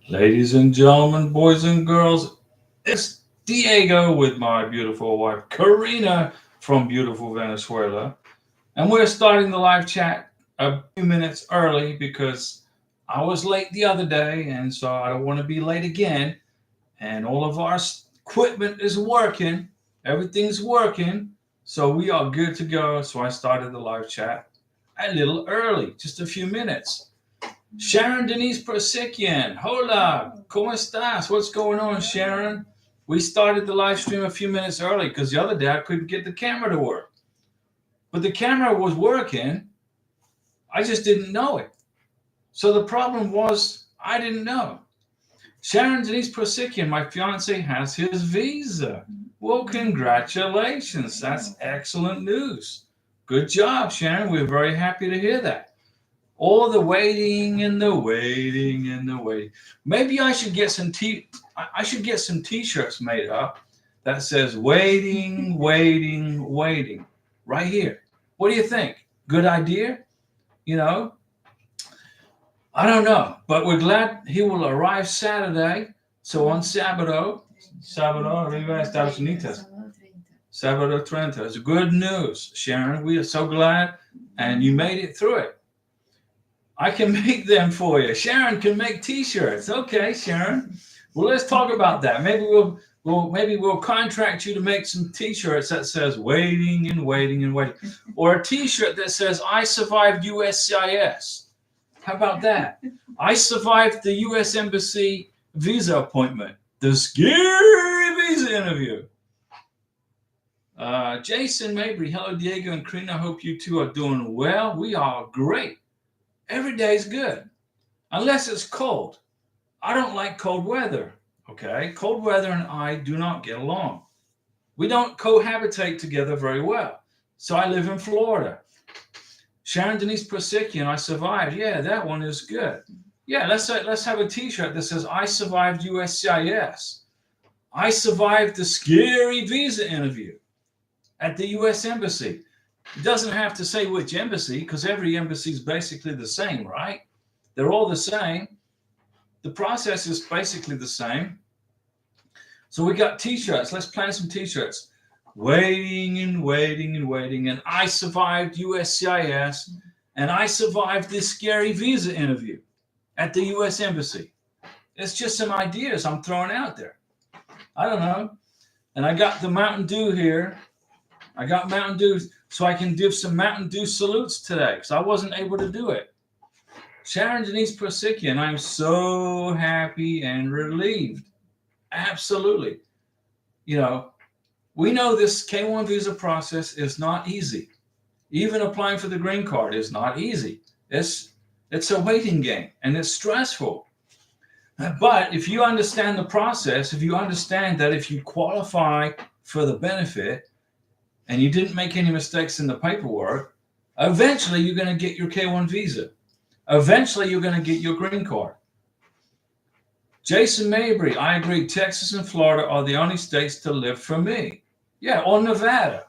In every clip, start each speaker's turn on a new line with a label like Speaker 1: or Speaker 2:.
Speaker 1: Ladies and gentlemen, boys and girls, it's Diego with my beautiful wife, Karina from beautiful Venezuela. And we're starting the live chat a few minutes early because I was late the other day, and so I don't want to be late again. And all of our equipment is working, everything's working, so we are good to go. So I started the live chat a little early, just a few minutes. Sharon Denise Persikian, hola, ¿cómo estás? What's going on, Sharon? We started the live stream a few minutes early because the other day I couldn't get the camera to work. But the camera was working, I just didn't know it. So the problem was I didn't know. Sharon Denise Persikian, my fiance, has his visa. Well, congratulations. That's excellent news. Good job, Sharon. We're very happy to hear that. All the waiting and the waiting and the waiting. Maybe I should get I should get some t-shirts made up that says waiting, waiting, waiting right here. What do you think? Good idea? You know, I don't know, but we're glad he will arrive Saturday. So on Sábado, arriba Estados Unidos. Sábado 30. It's good news, Sharon. We are so glad, and you made it through it. I can make them for you. Sharon can make t-shirts. Okay, Sharon. Well, let's talk about that. Maybe we'll contract you to make some t-shirts that says waiting and waiting and waiting, or a t-shirt that says I survived USCIS. How about that? I survived the U.S. Embassy visa appointment, the scary visa interview. Jason Mabry, hello Diego and Karina. Hope you two are doing well. We are great. Every day is good, unless it's cold. I don't like cold weather. Okay, cold weather and I do not get along. We don't cohabitate together very well. So I live in Florida. Sharon Denise Persikian, I survived. Yeah, that one is good. Yeah, let's have a t-shirt that says I survived USCIS. I survived the scary visa interview at the US Embassy. It doesn't have to say which embassy because every embassy is basically the same, right? They're all the same. The process is basically the same. So we got t-shirts. Let's plan some t-shirts. Waiting and waiting and waiting. And I survived USCIS. And I survived this scary visa interview at the US Embassy. It's just some ideas I'm throwing out there. I don't know. And I got the Mountain Dew here. I got Mountain Dew so I can give some Mountain Dew salutes today because I wasn't able to do it. Sharon Denise Persikian, I'm so happy and relieved. Absolutely. You know, we know this K1 visa process is not easy. Even applying for the green card is not easy. It's a waiting game and it's stressful. But if you understand the process, if you understand that if you qualify for the benefit and you didn't make any mistakes in the paperwork, eventually you're going to get your K1 visa. Eventually you're going to get your green card. Jason Mabry, I agree. Texas and Florida are the only states to live for me. Yeah, or Nevada.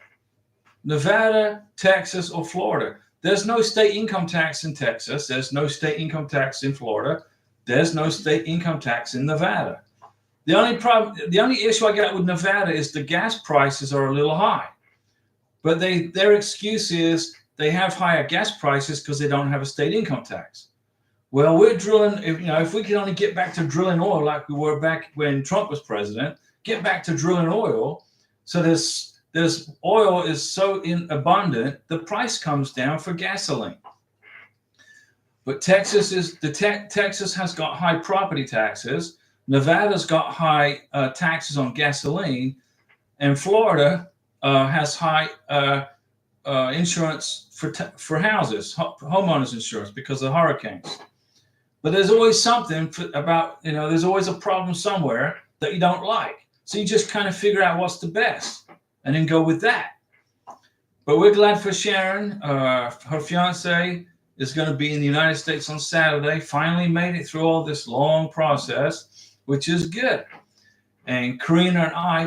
Speaker 1: Nevada, Texas, or Florida. There's no state income tax in Texas. There's no state income tax in Florida. There's no state income tax in Nevada. The only issue I got with Nevada is the gas prices are a little high. But their excuse is they have higher gas prices because they don't have a state income tax. Well, we're drilling, if we could only get back to drilling oil like we were back when Trump was president, get back to drilling oil. So this oil is so abundant, the price comes down for gasoline. But Texas has got high property taxes. Nevada's got high taxes on gasoline, and Florida has high insurance for houses, homeowners insurance because of hurricanes. But there's always something there's always a problem somewhere that you don't like. So you just kind of figure out what's the best and then go with that. But we're glad for Sharon. Her fiance is going to be in the United States on Saturday. Finally made it through all this long process, which is good. And Karina and I,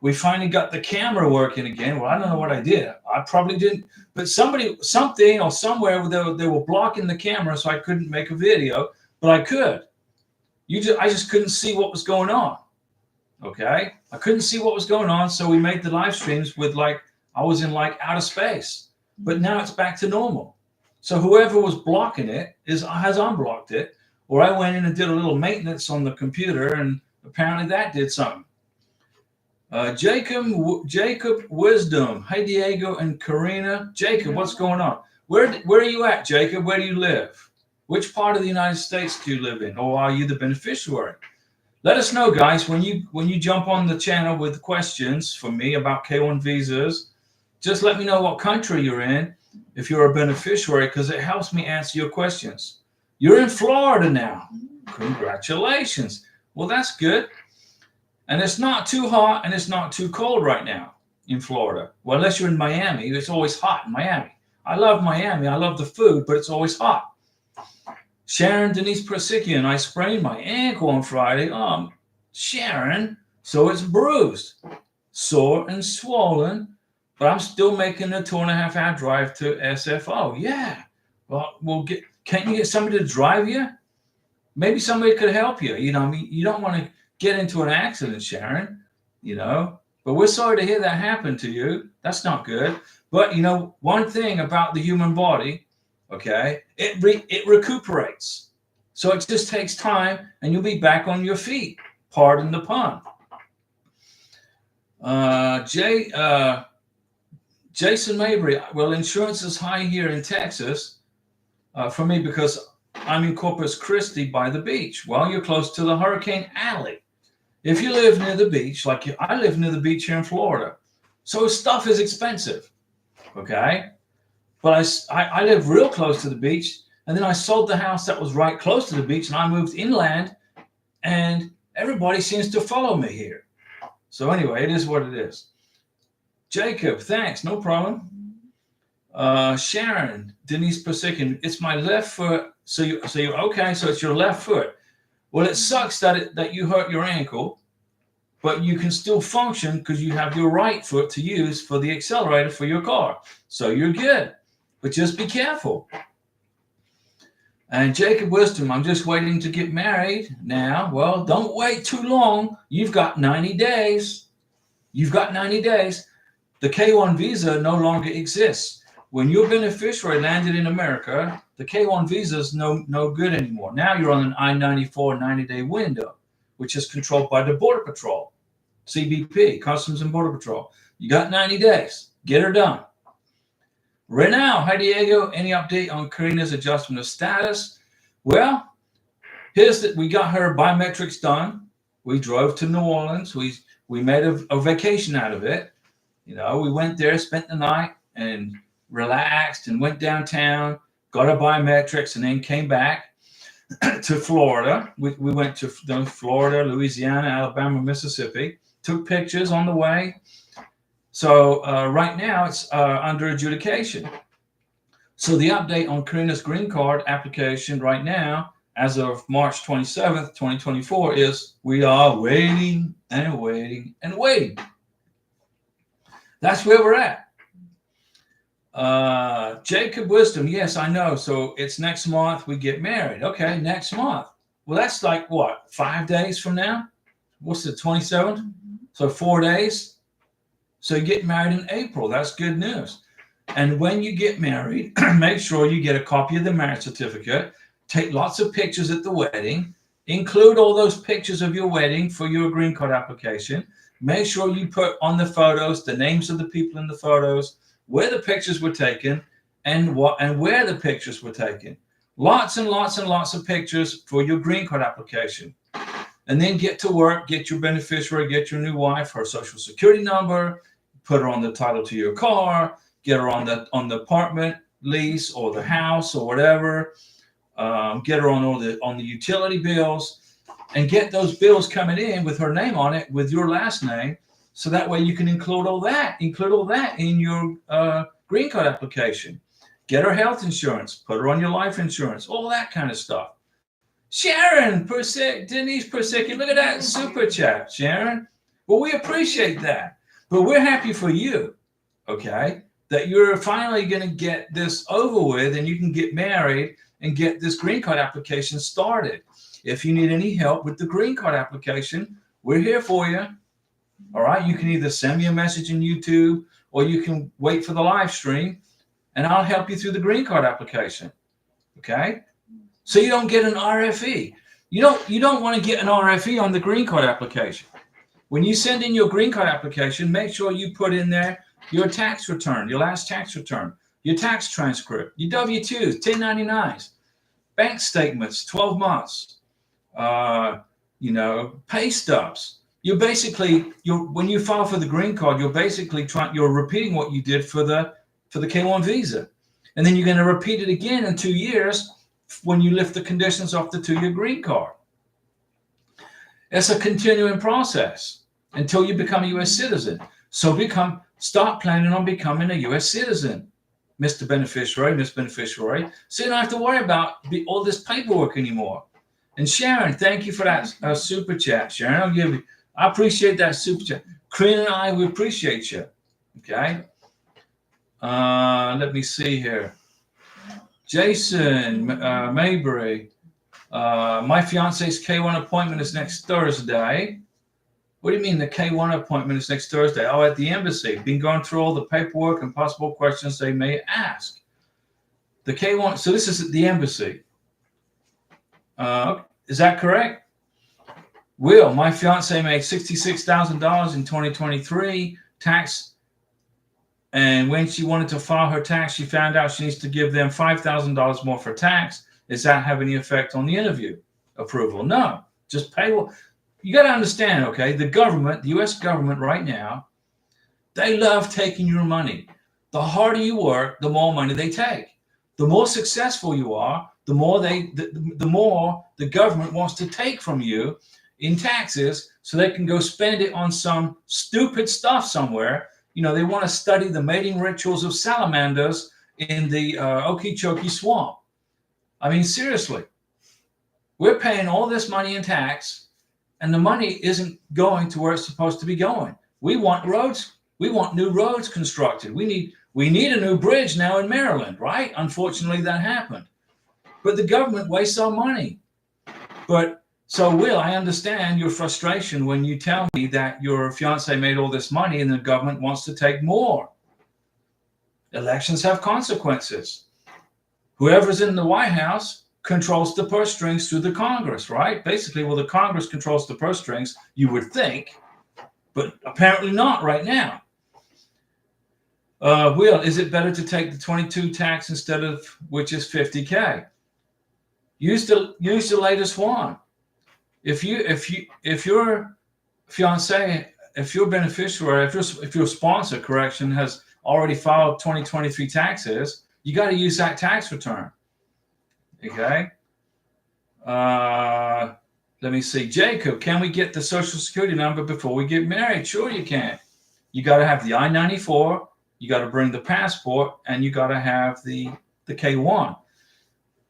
Speaker 1: we finally got the camera working again. Well, I don't know what I did. I probably didn't. But something or somewhere they were blocking the camera so I couldn't make a video. But I could. I just couldn't see what was going on. Okay, I couldn't see what was going on, so we made the live streams with like I was in like outer space, but now it's back to normal. So whoever was blocking it has unblocked it, or I went in and did a little maintenance on the computer, and apparently that did something. Jacob Wisdom. Hey Diego and Karina. Jacob, what's going on? Where are you at, Jacob? Where do you live? Which part of the United States do you live in, or are you the beneficiary? Let us know, guys, when you jump on the channel with questions for me about K1 visas. Just let me know what country you're in if you're a beneficiary, because it helps me answer your questions. You're in Florida now. Congratulations. Well, that's good. And it's not too hot and it's not too cold right now in Florida. Well, unless you're in Miami, it's always hot in Miami. I love Miami. I love the food, but it's always hot. Sharon Denise Persikian, I sprained my ankle on Friday. Sharon, so it's bruised, sore and swollen, but I'm still making a 2.5-hour drive to SFO. Yeah. Well, can't you get somebody to drive you? Maybe somebody could help you. You know, I mean, you don't want to get into an accident, Sharon, you know, but we're sorry to hear that happen to you. That's not good. But, you know, one thing about the human body, okay, it recuperates. So it just takes time and you'll be back on your feet. Pardon the pun. Jason Mabry, well, insurance is high here in Texas for me because I'm in Corpus Christi by the beach. Well, you're close to the Hurricane Alley. If you live near the beach, like I live near the beach here in Florida, so stuff is expensive, okay? But I live real close to the beach, and then I sold the house that was right close to the beach, and I moved inland, and everybody seems to follow me here. So anyway, it is what it is. Jacob, thanks, no problem. Sharon, Denise Persikin, it's my left foot. So you're okay. So it's your left foot. Well, it sucks that you hurt your ankle, but you can still function because you have your right foot to use for the accelerator for your car. So you're good, but just be careful. And Jacob Wisdom, I'm just waiting to get married now. Well, don't wait too long. You've got 90 days. You've got 90 days. The K1 visa no longer exists. When your beneficiary landed in America, the K1 visa is no good anymore. Now you're on an I-94 90-day window, which is controlled by the Border Patrol, CBP, Customs and Border Patrol. You got 90 days. Get her done. Renal, hi Diego. Any update on Karina's adjustment of status? Well, we got her biometrics done. We drove to New Orleans. We made a vacation out of it. You know, we went there, spent the night, and relaxed and went downtown, got our biometrics, and then came back to Florida. We went to Florida, Louisiana, Alabama, Mississippi, took pictures on the way. So right now it's under adjudication. So the update on Karina's green card application right now, as of March 27th, 2024, is we are waiting and waiting and waiting. That's where we're at. Jacob Wisdom, yes, I know. So it's next month we get married. Okay, next month. Well, that's like what, 5 days from now? What's the 27th? So 4 days. So you get married in April. That's good news. And when you get married, make sure you get a copy of the marriage certificate. Take lots of pictures at the wedding. Include all those pictures of your wedding for your green card application. Make sure you put on the photos the names of the people in the photos, where the pictures were taken, and where the pictures were taken. Lots and lots and lots of pictures for your green card application. And then get to work, get your beneficiary, get your new wife, her social security number, put her on the title to your car, get her on the apartment lease or the house or whatever. Get her on the utility bills, and get those bills coming in with her name on it, with your last name. So that way you can include all that in your green card application. Get her health insurance, put her on your life insurance, all that kind of stuff. Sharon, Denise Persicki, look at that super chat, Sharon. Well, we appreciate that, but we're happy for you, okay, that you're finally going to get this over with and you can get married and get this green card application started. If you need any help with the green card application, we're here for you. All right. You can either send me a message in YouTube or you can wait for the live stream and I'll help you through the green card application. Okay. So you don't get an RFE. You don't want to get an RFE on the green card application. When you send in your green card application, make sure you put in there your tax return, your last tax return, your tax transcript, your W-2s, 1099s, bank statements, 12 months, pay stubs. When you file for the green card, you're repeating what you did for the K1 visa. And then you're going to repeat it again in 2 years when you lift the conditions off the 2-year green card. It's a continuing process until you become a U.S. citizen. So start planning on becoming a U.S. citizen, Mr. Beneficiary, Miss Beneficiary, so you don't have to worry about all this paperwork anymore. And Sharon, thank you for that super chat. Sharon, I appreciate that super chat. Karina and I, we appreciate you. Okay. Let me see here. Jason Maybury. My fiance's K1 appointment is next Thursday. What do you mean the K1 appointment is next Thursday? Oh, at the embassy. Been going through all the paperwork and possible questions they may ask. The K1, so this is at the embassy. Is that correct? Will, my fiance made $66,000 in 2023 tax. And when she wanted to file her tax, she found out she needs to give them $5,000 more for tax. Does that have any effect on the interview approval? No, just pay what you got to understand. Okay. The government, the US government right now, they love taking your money. The harder you work, the more money they take. The more successful you are, the more the government wants to take from you in taxes so they can go spend it on some stupid stuff somewhere. They want to study the mating rituals of salamanders in the Okeechobee swamp. I mean, seriously, we're paying all this money in tax and the money isn't going to where it's supposed to be going. We want roads. We want new roads constructed. We need a new bridge now in Maryland, right? Unfortunately, that happened. But the government wastes our money. So, Will, I understand your frustration when you tell me that your fiance made all this money and the government wants to take more. Elections have consequences. Whoever's in the White House controls the purse strings through the Congress, right? Basically, the Congress controls the purse strings, you would think, but apparently not right now. Will, is it better to take the 22 tax instead of which is $50K? Use the latest one. If your fiance, if your beneficiary, if your sponsor, has already filed 2023 taxes, you got to use that tax return. Okay. Let me see. Jacob, can we get the Social Security number before we get married? Sure, you can. You got to have the I-94. You got to bring the passport, and you got to have the K1.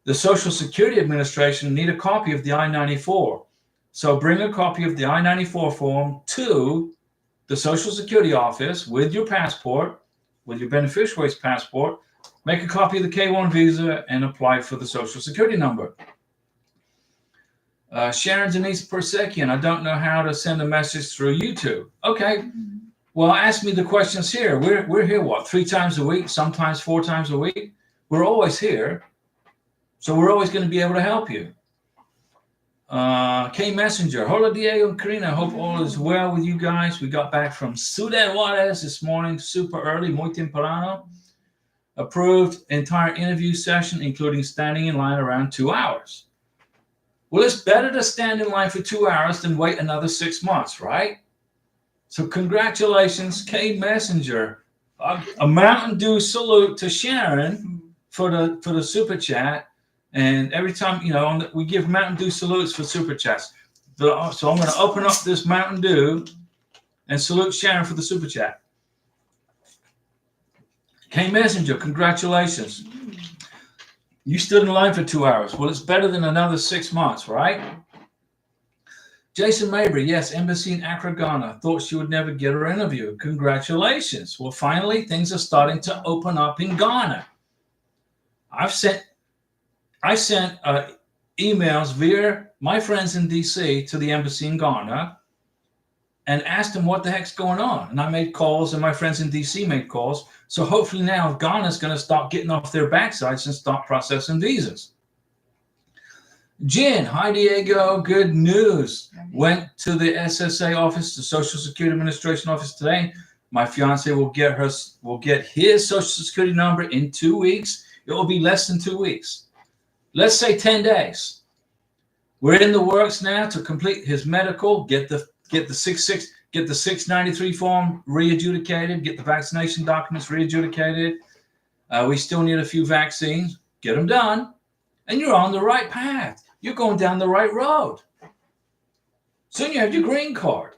Speaker 1: The Social Security Administration need a copy of the I-94. So bring a copy of the I-94 form to the Social Security office with your passport, with your beneficiary's passport. Make a copy of the K1 visa and apply for the Social Security number. Sharon Denise Persekian, I don't know how to send a message through YouTube. Okay, well, ask me the questions here. We're here, 3 times a week, sometimes 4 times a week. We're always here. So we're always going to be able to help you. K Messenger, hola Diego and Karina, hope all is well with you guys. We got back from Ciudad Juarez this morning, super early, muy temprano. Approved entire interview session, including standing in line around 2 hours. Well, it's better to stand in line for 2 hours than wait another 6 months, right? So congratulations, K Messenger. A Mountain Dew salute to Sharon for the super chat. And every time, we give Mountain Dew salutes for super chats. So I'm going to open up this Mountain Dew and salute Sharon for the super chat. K Messenger, congratulations. You stood in line for 2 hours. Well, it's better than another 6 months, right? Jason Mabry, yes, embassy in Accra, Ghana. Thought she would never get her interview. Congratulations. Well, finally, things are starting to open up in Ghana. I sent emails via my friends in DC to the embassy in Ghana and asked them what the heck's going on. And I made calls, and my friends in DC made calls. So hopefully now Ghana's going to start getting off their backsides and start processing visas. Jen, hi Diego, good news. Went to the SSA office, the Social Security Administration office today. My fiance will get his Social Security number in 2 weeks. It will be less than 2 weeks. Let's say 10 days. We're in the works now to complete his medical, get the 693 form re-adjudicated, get the vaccination documents re-adjudicated. We still need a few vaccines. Get them done, and you're on the right path. You're going down the right road. Soon you have your green card.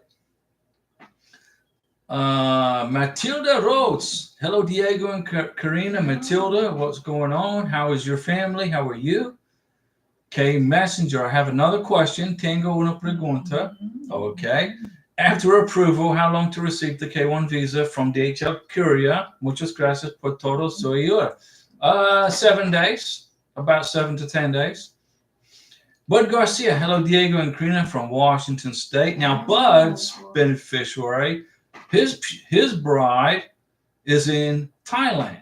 Speaker 1: Matilda Rhodes. Hello, Diego and Karina. Matilda, what's going on? How is your family? How are you? Okay, Messenger, I have another question. Tengo una pregunta. Okay. After approval, how long to receive the K1 visa from DHL Courier? Muchas gracias por todo su ayuda. 7 days, about 7 to 10 days. Bud Garcia, hello, Diego and Karina from Washington State. Now, Bud's beneficiary, his bride is in Thailand.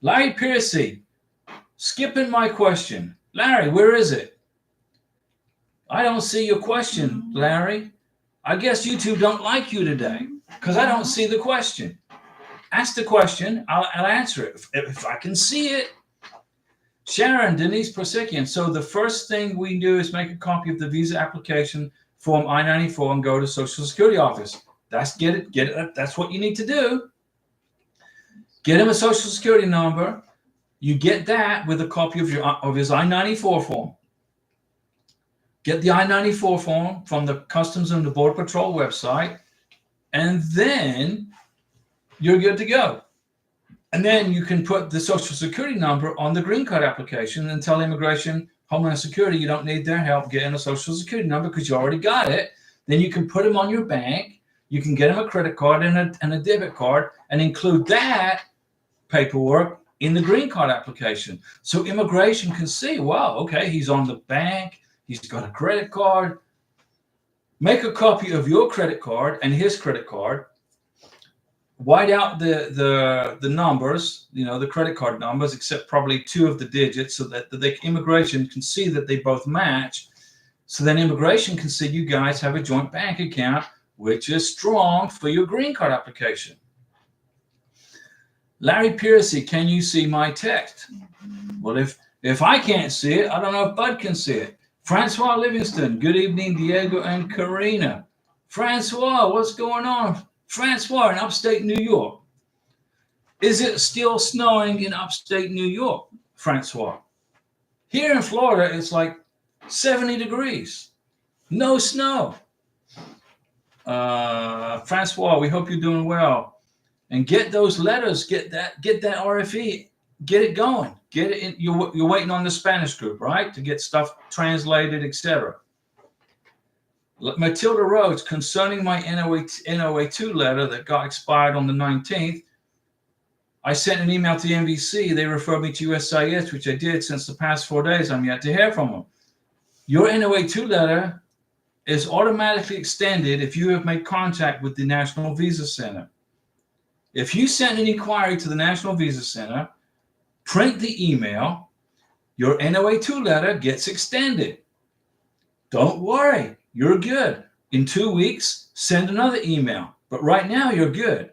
Speaker 1: Larry Piercy, skipping my question. Larry, where is it? I don't see your question, Larry. I guess YouTube don't like you today because I don't see the question. Ask the question. I'll answer it if I can see it. Sharon, Denise Persikian. So the first thing we do is make a copy of the visa application form I-94 and go to Social Security office. That's That's what you need to do. Get him a Social Security number. You get that with a copy of his I-94 form. Get the I-94 form from the Customs and the Border Patrol website, and then you're good to go. And then you can put the Social Security number on the green card application and tell Immigration, Homeland Security, you don't need their help getting a Social Security number because you already got it. Then you can put them on your bank. You can get them a credit card and a debit card and include that paperwork in the green card application. So Immigration can see, wow, okay, he's on the bank. He's got a credit card. Make a copy of your credit card and his credit card. White out the numbers, the credit card numbers, except probably 2 of the digits, so that the Immigration can see that they both match. So then Immigration can see you guys have a joint bank account, which is strong for your green card application. Larry Piercy, can you see my text? Well, if I can't see it, I don't know if Bud can see it. Francois Livingston, good evening, Diego and Karina. Francois, what's going on? Francois in upstate New York. Is it still snowing in upstate New York, Francois? Here in Florida, it's like 70 degrees. No snow. Francois, we hope you're doing well. And get those letters, get that RFE, get it going. Get it in. You're waiting on the Spanish group, right? To get stuff translated, etc. Matilda Rhodes, concerning my NOA2 letter that got expired on the 19th, I sent an email to the NVC. They referred me to USCIS, which I did since the past 4 days. I'm yet to hear from them. Your NOA2 letter is automatically extended if you have made contact with the National Visa Center. If you send an inquiry to the National Visa Center, print the email, your NOA2 letter gets extended. Don't worry, you're good. In 2 weeks, send another email. But right now, you're good.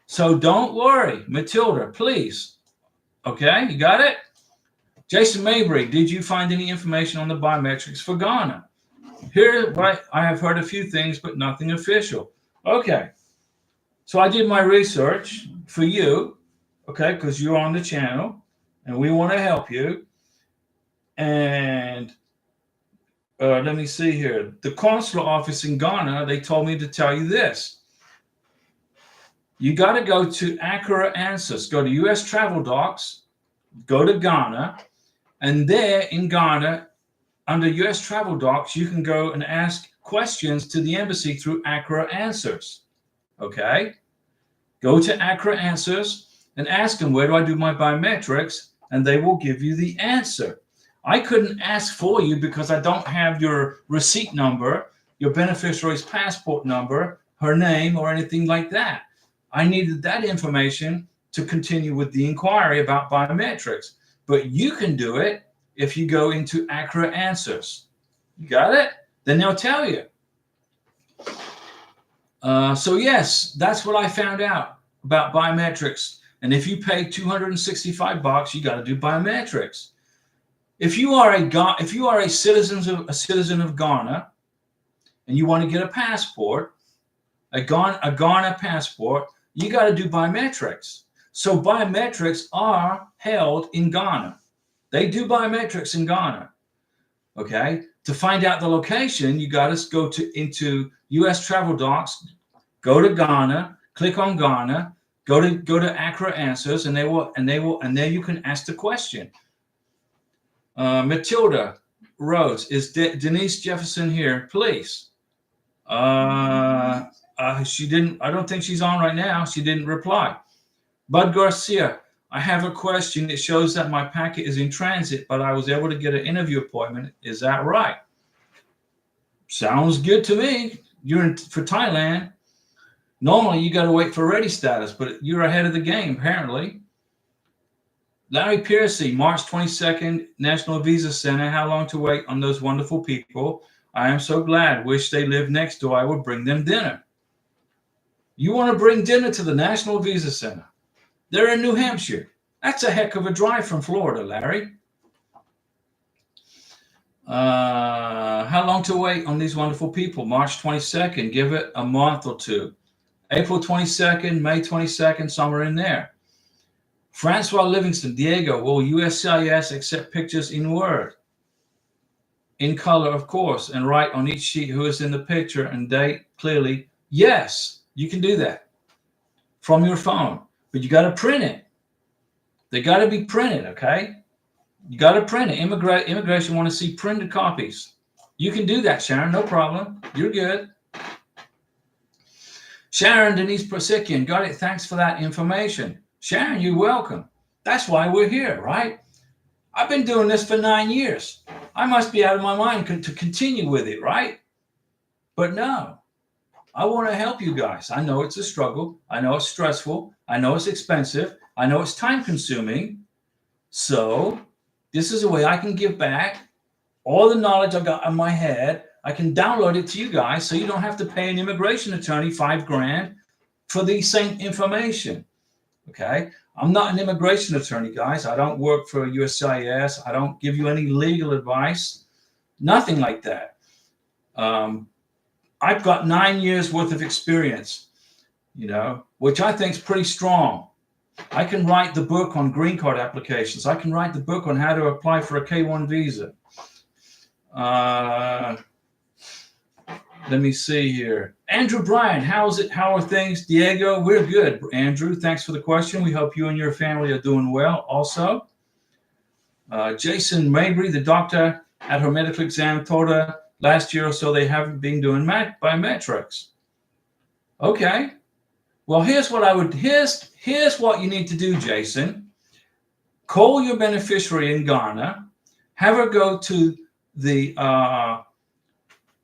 Speaker 1: So don't worry, Matilda, please. Okay, you got it? Jason Mabry, did you find any information on the biometrics for Ghana? Here, right, I have heard a few things, but nothing official. Okay. So I did my research for you, okay, because you're on the channel, and we want to help you. And let me see here. The consular office in Ghana, they told me to tell you this. You got to go to Accurate Answers. Go to U.S. Travel Docs, go to Ghana, and there in Ghana, under U.S. Travel Docs, you can go and ask questions to the embassy through Accurate Answers. Okay? Go to Accurate Answers and ask them, where do I do my biometrics? And they will give you the answer. I couldn't ask for you because I don't have your receipt number, your beneficiary's passport number, her name, or anything like that. I needed that information to continue with the inquiry about biometrics. But you can do it if you go into Accurate Answers. You got it? Then they'll tell you. So yes, that's what I found out about biometrics. And if you pay $265, you got to do biometrics. If you are a citizen of Ghana and you want to get a passport, a Ghana passport, you got to do biometrics. So biometrics are held in Ghana. They do biometrics in Ghana. Okay. To find out the location, you got to go into U.S. travel docs, go to Ghana, click on Ghana, go to Accurate Answers, and there you can ask the question. Matilda Rose, is Denise Jefferson here, please? She didn't. I don't think she's on right now. She didn't reply. Bud Garcia, I have a question. It shows that my packet is in transit, but I was able to get an interview appointment. Is that right? Sounds good to me. You're for Thailand. Normally, you got to wait for ready status, but you're ahead of the game, apparently. Larry Piercy, March 22nd, National Visa Center. How long to wait on those wonderful people? I am so glad. Wish they lived next door. I would bring them dinner. You want to bring dinner to the National Visa Center? They're in New Hampshire. That's a heck of a drive from Florida, Larry. How long to wait on these wonderful people? March 22nd. Give it a month or two. April 22nd, May 22nd, somewhere in there. Francois Livingston, Diego, will USCIS accept pictures in Word? In color, of course, and write on each sheet who is in the picture and date clearly. Yes, you can do that from your phone, but you got to print it. They got to be printed, okay? You got to print it. Immigration want to see printed copies. You can do that, Sharon, no problem. You're good. Sharon Denise Prosikian, got it. Thanks for that information. Sharon, you're welcome. That's why we're here, right? I've been doing this for 9 years. I must be out of my mind to continue with it, right? But no, I want to help you guys. I know it's a struggle. I know it's stressful. I know it's expensive. I know it's time consuming. So this is a way I can give back all the knowledge I've got in my head. I can download it to you guys so you don't have to pay an immigration attorney $5,000 for the same information. Okay, I'm not an immigration attorney, guys. I don't work for USCIS. I don't give you any legal advice, nothing like that. I've got 9 years worth of experience, which I think is pretty strong. I can write the book on green card applications. I can write the book on how to apply for a K-1 visa. Let me see here. Andrew Bryan, how is it? How are things? Diego, we're good. Andrew, thanks for the question. We hope you and your family are doing well also. Jason Mabry, the doctor at her medical exam, told her last year or so they haven't been doing biometrics. Okay. Well, here's what you need to do, Jason. Call your beneficiary in Ghana, have her go to the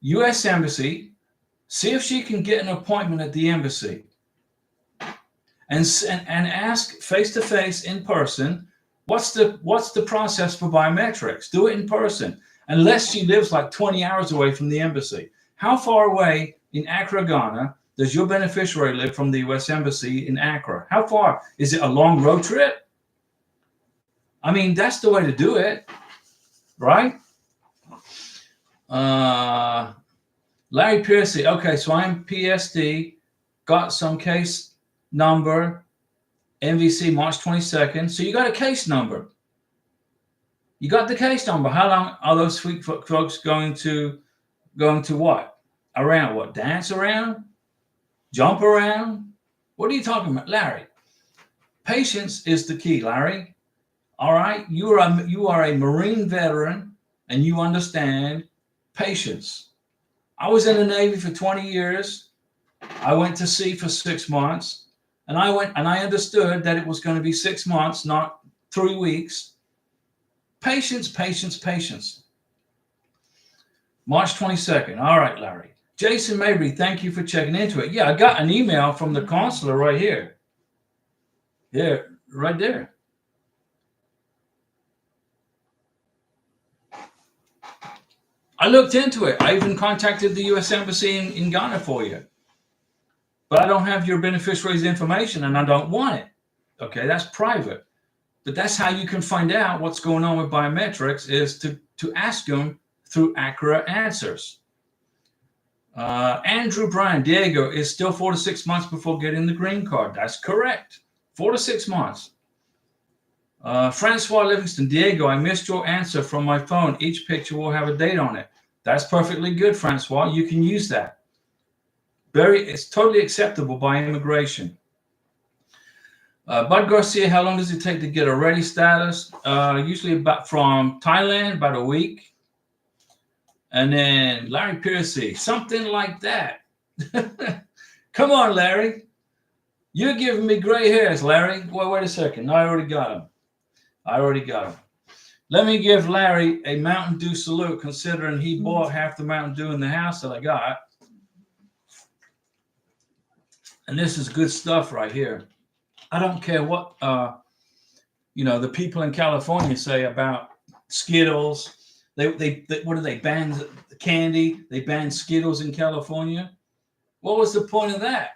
Speaker 1: U.S. Embassy, see if she can get an appointment at the embassy, and ask face-to-face in person, what's the process for biometrics? Do it in person, unless she lives like 20 hours away from the embassy. How far away in Accra, Ghana, does your beneficiary live from the U.S. Embassy in Accra? How far? Is it a long road trip? I mean, that's the way to do it, right? Larry Piercy, okay, so I'm PSD, got some case number, MVC March 22nd. So you got a case number. You got the case number. How long are those sweet folks going to what? Around what? Dance around? Jump around? What are you talking about, Larry? Patience is the key, Larry. All right, you are a Marine veteran, and you understand patience. I was in the Navy for 20 years. I went to sea for 6 months, and I understood that it was going to be 6 months, not 3 weeks. Patience, patience, patience. March 22nd. All right, Larry. Jason Mabry, thank you for checking into it. Yeah, I got an email from the consular right here. Yeah, right there. I looked into it. I even contacted the U.S. Embassy in Ghana for you. But I don't have your beneficiary's information and I don't want it. Okay, that's private. But that's how you can find out what's going on with biometrics, is to ask them through accurate answers. Andrew Bryan, Diego, is still 4 to 6 months before getting the green card. That's correct. 4 to 6 months. Francois Livingston, Diego, I missed your answer from my phone. Each picture will have a date on it. That's perfectly good, Francois. You can use that. It's totally acceptable by immigration. Bud Garcia, how long does it take to get a ready status? Usually from Thailand, about a week. And then Larry Piercy, something like that. Come on, Larry. You're giving me gray hairs, Larry. Well, wait a second. No, I already got him. Let me give Larry a Mountain Dew salute, considering he bought half the Mountain Dew in the house that I got. And this is good stuff right here. I don't care what the people in California say about Skittles. They what do they ban candy? They banned Skittles in California. What was the point of that?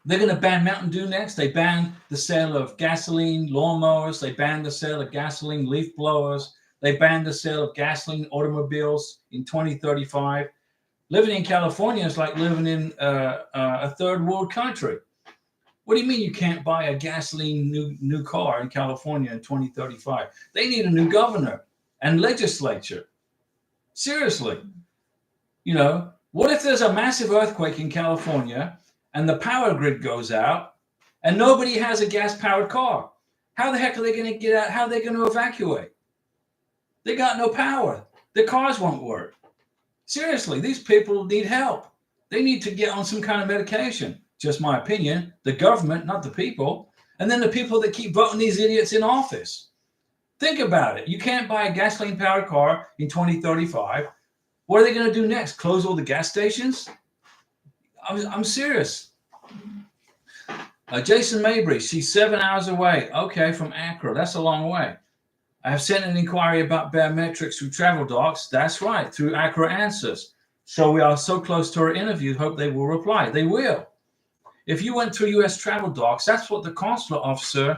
Speaker 1: They're going to ban Mountain Dew next. They banned the sale of gasoline lawnmowers. They banned the sale of gasoline leaf blowers. They banned the sale of gasoline automobiles in 2035. Living in California is like living in a third world country. What do you mean you can't buy a gasoline new car in California in 2035? They need a new governor and legislature. Seriously. What if there's a massive earthquake in California and the power grid goes out and nobody has a gas-powered car? How the heck are they going to get out? How are they going to evacuate? They got no power. Their cars won't work. Seriously, these people need help. They need to get on some kind of medication. Just my opinion. The government, not the people. And then the people that keep voting these idiots in office. Think about it. You can't buy a gasoline-powered car in 2035. What are they going to do next? Close all the gas stations? I'm serious. Jason Mabry, she's 7 hours away. Okay, from Accra. That's a long way. I have sent an inquiry about biometrics through Travel Docs. That's right, through Accurate Answers. So we are so close to our interview. Hope they will reply. They will. If you went through US Travel Docs, that's what the consular officer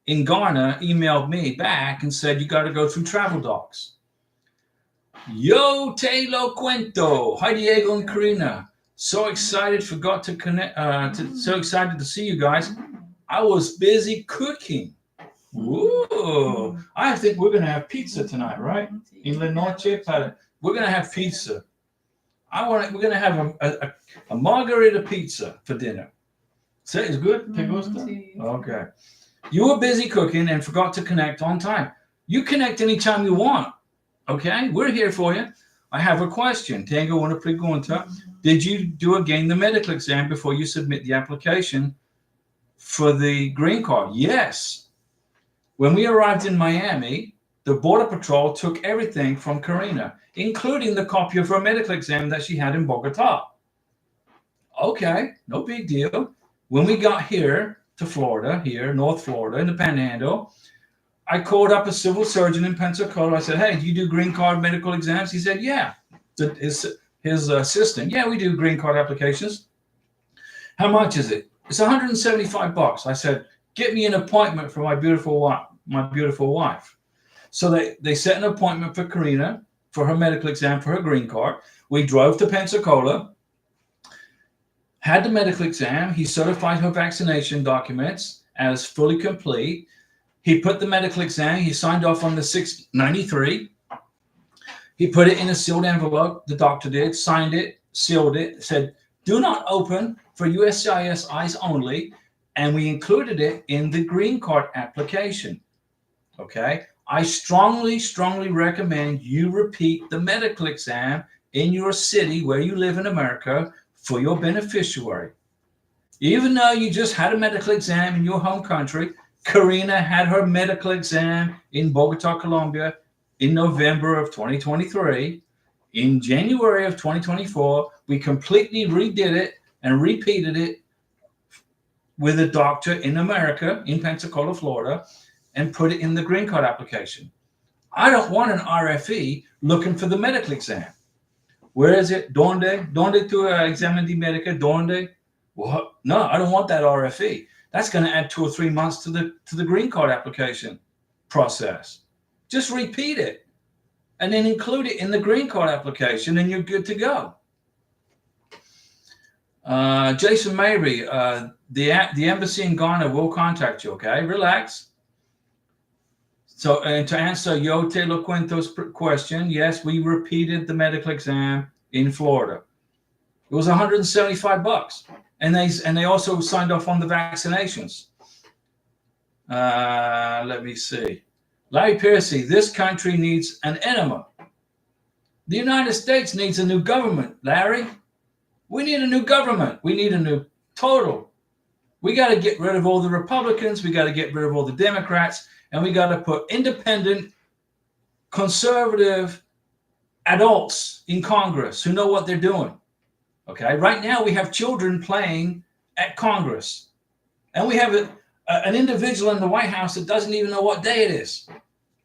Speaker 1: in Ghana emailed me back and said, you got to go through Travel Docs. Yo te lo cuento. Hi, Diego and Karina. So excited, forgot to connect. So excited to see you guys. I was busy cooking. Ooh, I think we're going to have pizza tonight, right? In La Noche, we're going to have pizza. We're going to have a margarita pizza for dinner. Say it's good? Okay. You were busy cooking and forgot to connect on time. You connect anytime you want. Okay? We're here for you. I have a question. Tengo una pregunta. Did you do again the medical exam before you submit the application for the green card? Yes. When we arrived in Miami, the Border Patrol took everything from Karina, including the copy of her medical exam that she had in Bogota. Okay, no big deal. When we got here to Florida, North Florida, in the Panhandle, I called up a civil surgeon in Pensacola. I said, hey, do you do green card medical exams? He said, yeah. His assistant, yeah, we do green card applications. How much is it? It's $175. I said, get me an appointment for my beautiful wife. So they set an appointment for Karina for her medical exam for her green card. We drove to Pensacola, had the medical exam. He certified her vaccination documents as fully complete. He put the medical exam. He signed off on the 693. He put it in a sealed envelope. The doctor did, signed it, sealed it, said, do not open for USCIS eyes only. And we included it in the green card application. Okay. I strongly, strongly recommend you repeat the medical exam in your city where you live in America for your beneficiary. Even though you just had a medical exam in your home country, Karina had her medical exam in Bogota, Colombia in November of 2023. In January of 2024, we completely redid it and repeated it with a doctor in America, in Pensacola, Florida, and put it in the green card application. I don't want an RFE looking for the medical exam. Where is it? Donde? Donde tu examen de médica? Donde? What? No, I don't want that RFE. That's going to add 2 or 3 months to the green card application process. Just repeat it and then include it in the green card application, and you're good to go. Jason Mabry, the embassy in Ghana will contact you. Okay, relax. So, and to answer Yo Te Lo Cuento's question, yes, we repeated the medical exam in Florida. It was $175, and they also signed off on the vaccinations. Let me see. Larry Piercy, this country needs an enema. The United States needs a new government, Larry. We need a new government. We need a new total. We got to get rid of all the Republicans. We got to get rid of all the Democrats. And we got to put independent, conservative adults in Congress who know what they're doing. Okay. Right now we have children playing at Congress. And we have an individual in the White House that doesn't even know what day it is.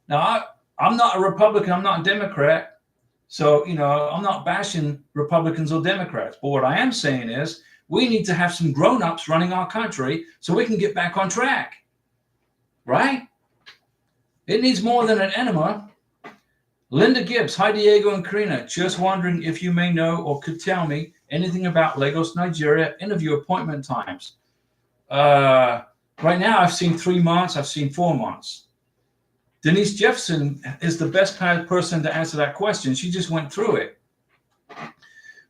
Speaker 1: Now, I'm not a Republican. I'm not a Democrat. So, I'm not bashing Republicans or Democrats. But what I am saying is we need to have some grown-ups running our country so we can get back on track. Right? It needs more than an enema. Linda Gibbs, hi Diego and Karina. Just wondering if you may know or could tell me anything about Lagos, Nigeria interview appointment times. Right now, I've seen 3 months. I've seen 4 months. Denise Jefferson is the best person to answer that question. She just went through it.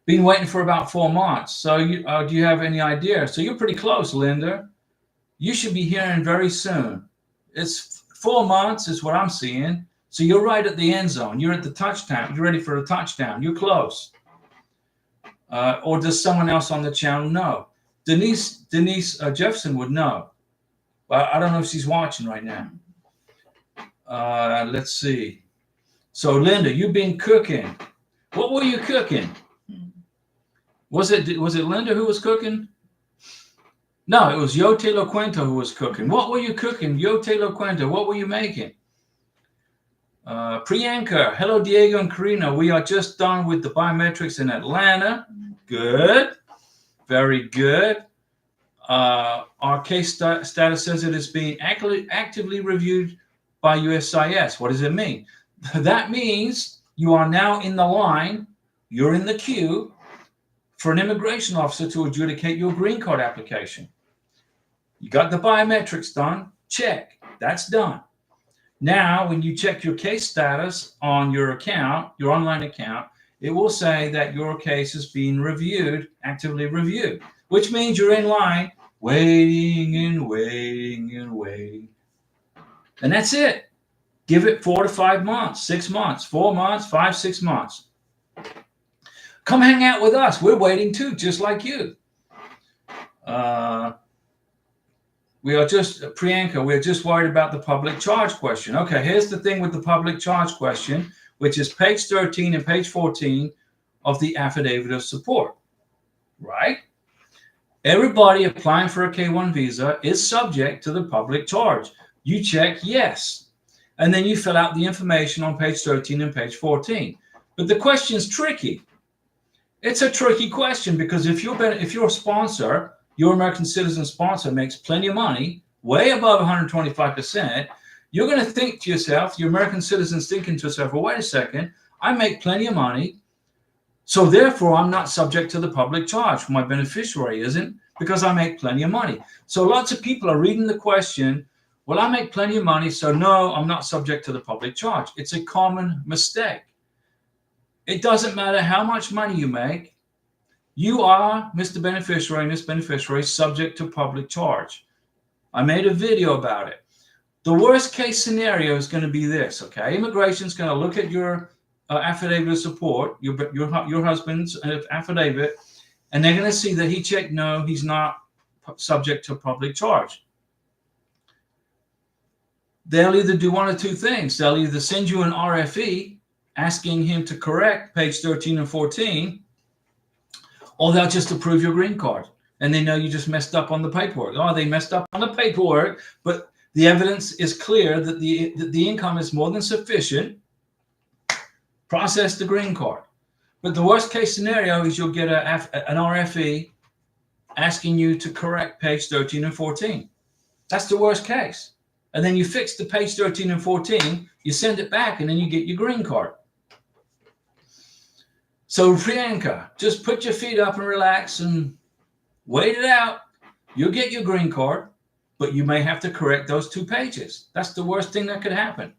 Speaker 1: Been waiting for about 4 months. So do you have any idea? So you're pretty close, Linda. You should be hearing very soon. It's 4 months is what I'm seeing. So you're right at the end zone. You're at the touchdown. You're ready for a touchdown. You're close. Or does someone else on the channel know? Denise Jefferson would know. But I don't know if she's watching right now. Let's see. So Linda, you've been cooking. What were you cooking? Was it Linda who was cooking? No, it was Yo Te Lo Cuento who was cooking. What were you cooking? Yo Te Lo Cuento. What were you making? Priyanka, hello Diego and Karina. We are just done with the biometrics in Atlanta. Good. Very good. Our case status says it is being actively reviewed by USCIS. What does it mean? That means you are now in the line, you're in the queue for an immigration officer to adjudicate your green card application. You got the biometrics done, check, that's done. Now, when you check your case status on your account, your online account, it will say that your case is being reviewed, actively reviewed, which means you're in line, waiting and waiting and waiting. And that's it. Give it 4 to 5 months, 6 months, 4 months, 5, 6 months. Come hang out with us. We're waiting too, just like you. Priyanka, we're just worried about the public charge question. Okay, here's the thing with the public charge question, which is page 13 and page 14 of the affidavit of support, right? Everybody applying for a K-1 visa is subject to the public charge. You check yes, and then you fill out the information on page 13 and page 14. But the question's tricky. It's a tricky question because if your sponsor, your American citizen sponsor makes plenty of money, way above 125%, you're going to think to yourself, your American citizen's thinking to yourself, well, wait a second, I make plenty of money, so therefore I'm not subject to the public charge. My beneficiary isn't because I make plenty of money. So lots of people are reading the question, well, I make plenty of money, so no, I'm not subject to the public charge. It's a common mistake. It doesn't matter how much money you make. You are, Mr. Beneficiary, Miss Beneficiary, subject to public charge. I made a video about it. The worst case scenario is going to be this, okay? Immigration is going to look at your affidavit of support, your husband's affidavit, and they're going to see that he checked no, he's not subject to public charge. they'll either do one of two things. They'll either send you an RFE asking him to correct page 13 and 14, or they'll just approve your green card. And they know you just messed up on the paperwork. Oh, they messed up on the paperwork, but the evidence is clear that the income is more than sufficient. Process the green card. But the worst case scenario is you'll get an RFE asking you to correct page 13 and 14. That's the worst case. And then you fix the page 13 and 14, you send it back, and then you get your green card. So Priyanka, just put your feet up and relax and wait it out. You'll get your green card, but you may have to correct those 2 pages. That's the worst thing that could happen.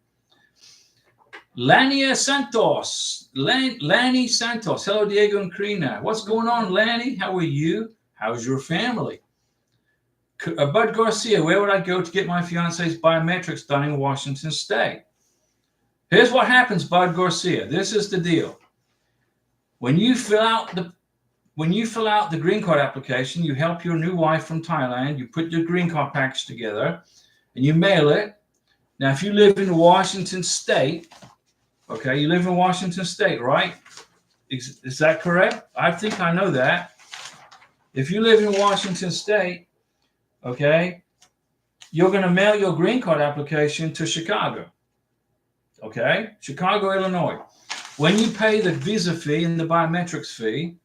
Speaker 1: Lania Santos. Lanny Santos. Hello, Diego and Karina. What's going on, Lanny? How are you? How's your family? Bud Garcia, where would I go to get my fiance's biometrics done in Washington State? Here's what happens, Bud Garcia. This is the deal. When you fill out the green card application, you help your new wife from Thailand, you put your green card package together, and you mail it. Now, if you live in Washington State, okay, you live in Washington State, right? Is that correct? I think I know that. If you live in Washington State, okay, you're going to mail your green card application to Chicago, okay? Chicago, Illinois. When you pay the visa fee and the biometrics fee,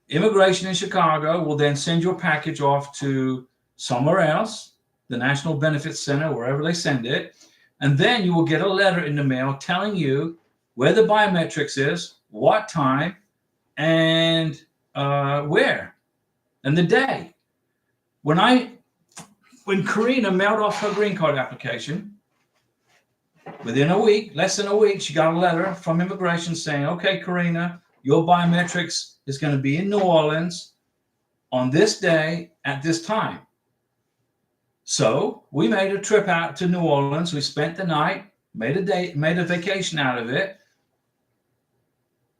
Speaker 1: immigration in Chicago will then send your package off to somewhere else, the National Benefits Center, wherever they send it. And then you will get a letter in the mail telling you where the biometrics is, what time, and where, and the day. When Karina mailed off her green card application, within a week, less than a week, she got a letter from immigration saying, okay, Karina, your biometrics is going to be in New Orleans on this day at this time. So we made a trip out to New Orleans. We spent the night, made a vacation out of it.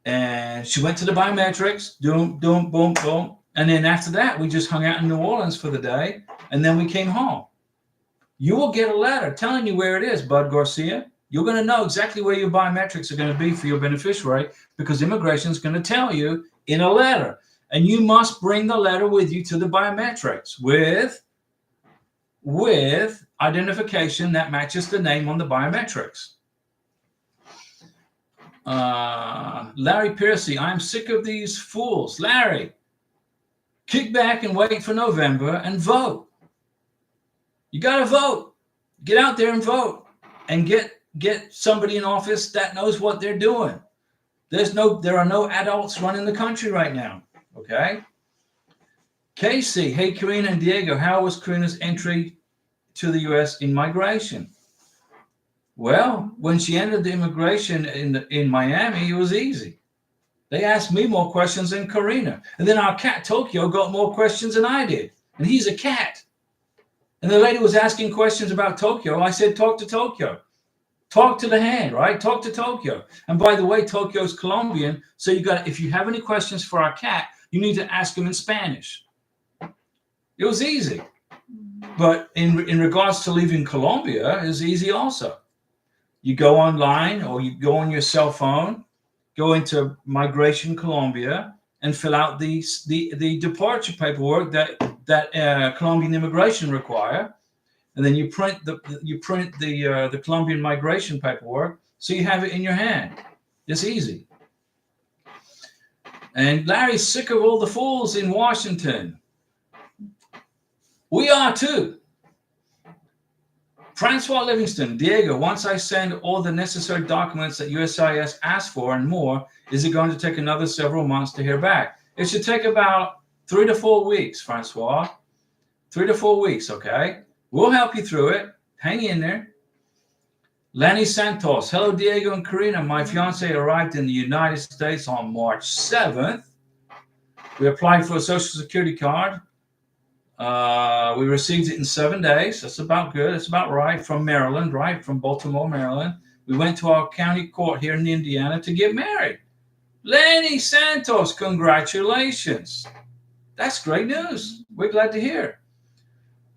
Speaker 1: And she went to the biometrics, boom, boom, boom, boom. And then after that, we just hung out in New Orleans for the day. And then we came home. You will get a letter telling you where it is, Bud Garcia. You're going to know exactly where your biometrics are going to be for your beneficiary because immigration is going to tell you in a letter. And you must bring the letter with you to the biometrics with identification that matches the name on the biometrics. Larry Piercy, I'm sick of these fools. Larry, kick back and wait for November and vote. You got to vote. Get out there and vote and get somebody in office that knows what they're doing. There are no adults running the country right now. Okay. Casey, hey, Karina and Diego, how was Karina's entry to the U.S. in migration? Well, when she entered the immigration in Miami, it was easy. They asked me more questions than Karina. And then our cat, Tokyo, got more questions than I did. And he's a cat. And the lady was asking questions about Tokyo. I said, talk to Tokyo. Talk to the hand, right? Talk to Tokyo. And by the way, Tokyo's Colombian. So if you have any questions for our cat, you need to ask him in Spanish. It was easy. But in regards to leaving Colombia, it's easy also. You go online or you go on your cell phone, go into Migration Colombia and fill out the departure paperwork that Colombian immigration require, and then you print the Colombian migration paperwork so you have it in your hand. It's easy. And Larry's sick of all the fools in Washington. We are too. Francois Livingston, Diego, once I send all the necessary documents that USCIS asks for and more, is it going to take another several months to hear back? It should take about 3 to 4 weeks, Francois. 3 to 4 weeks, okay? We'll help you through it. Hang in there. Lanny Santos, hello, Diego and Karina. My fiance arrived in the United States on March 7th. We applied for a Social Security card. We received it in 7 days. That's about good. That's about right. From Maryland, right? From Baltimore, Maryland. We went to our county court here in Indiana to get married. Lenny Santos, congratulations. That's great news. We're glad to hear.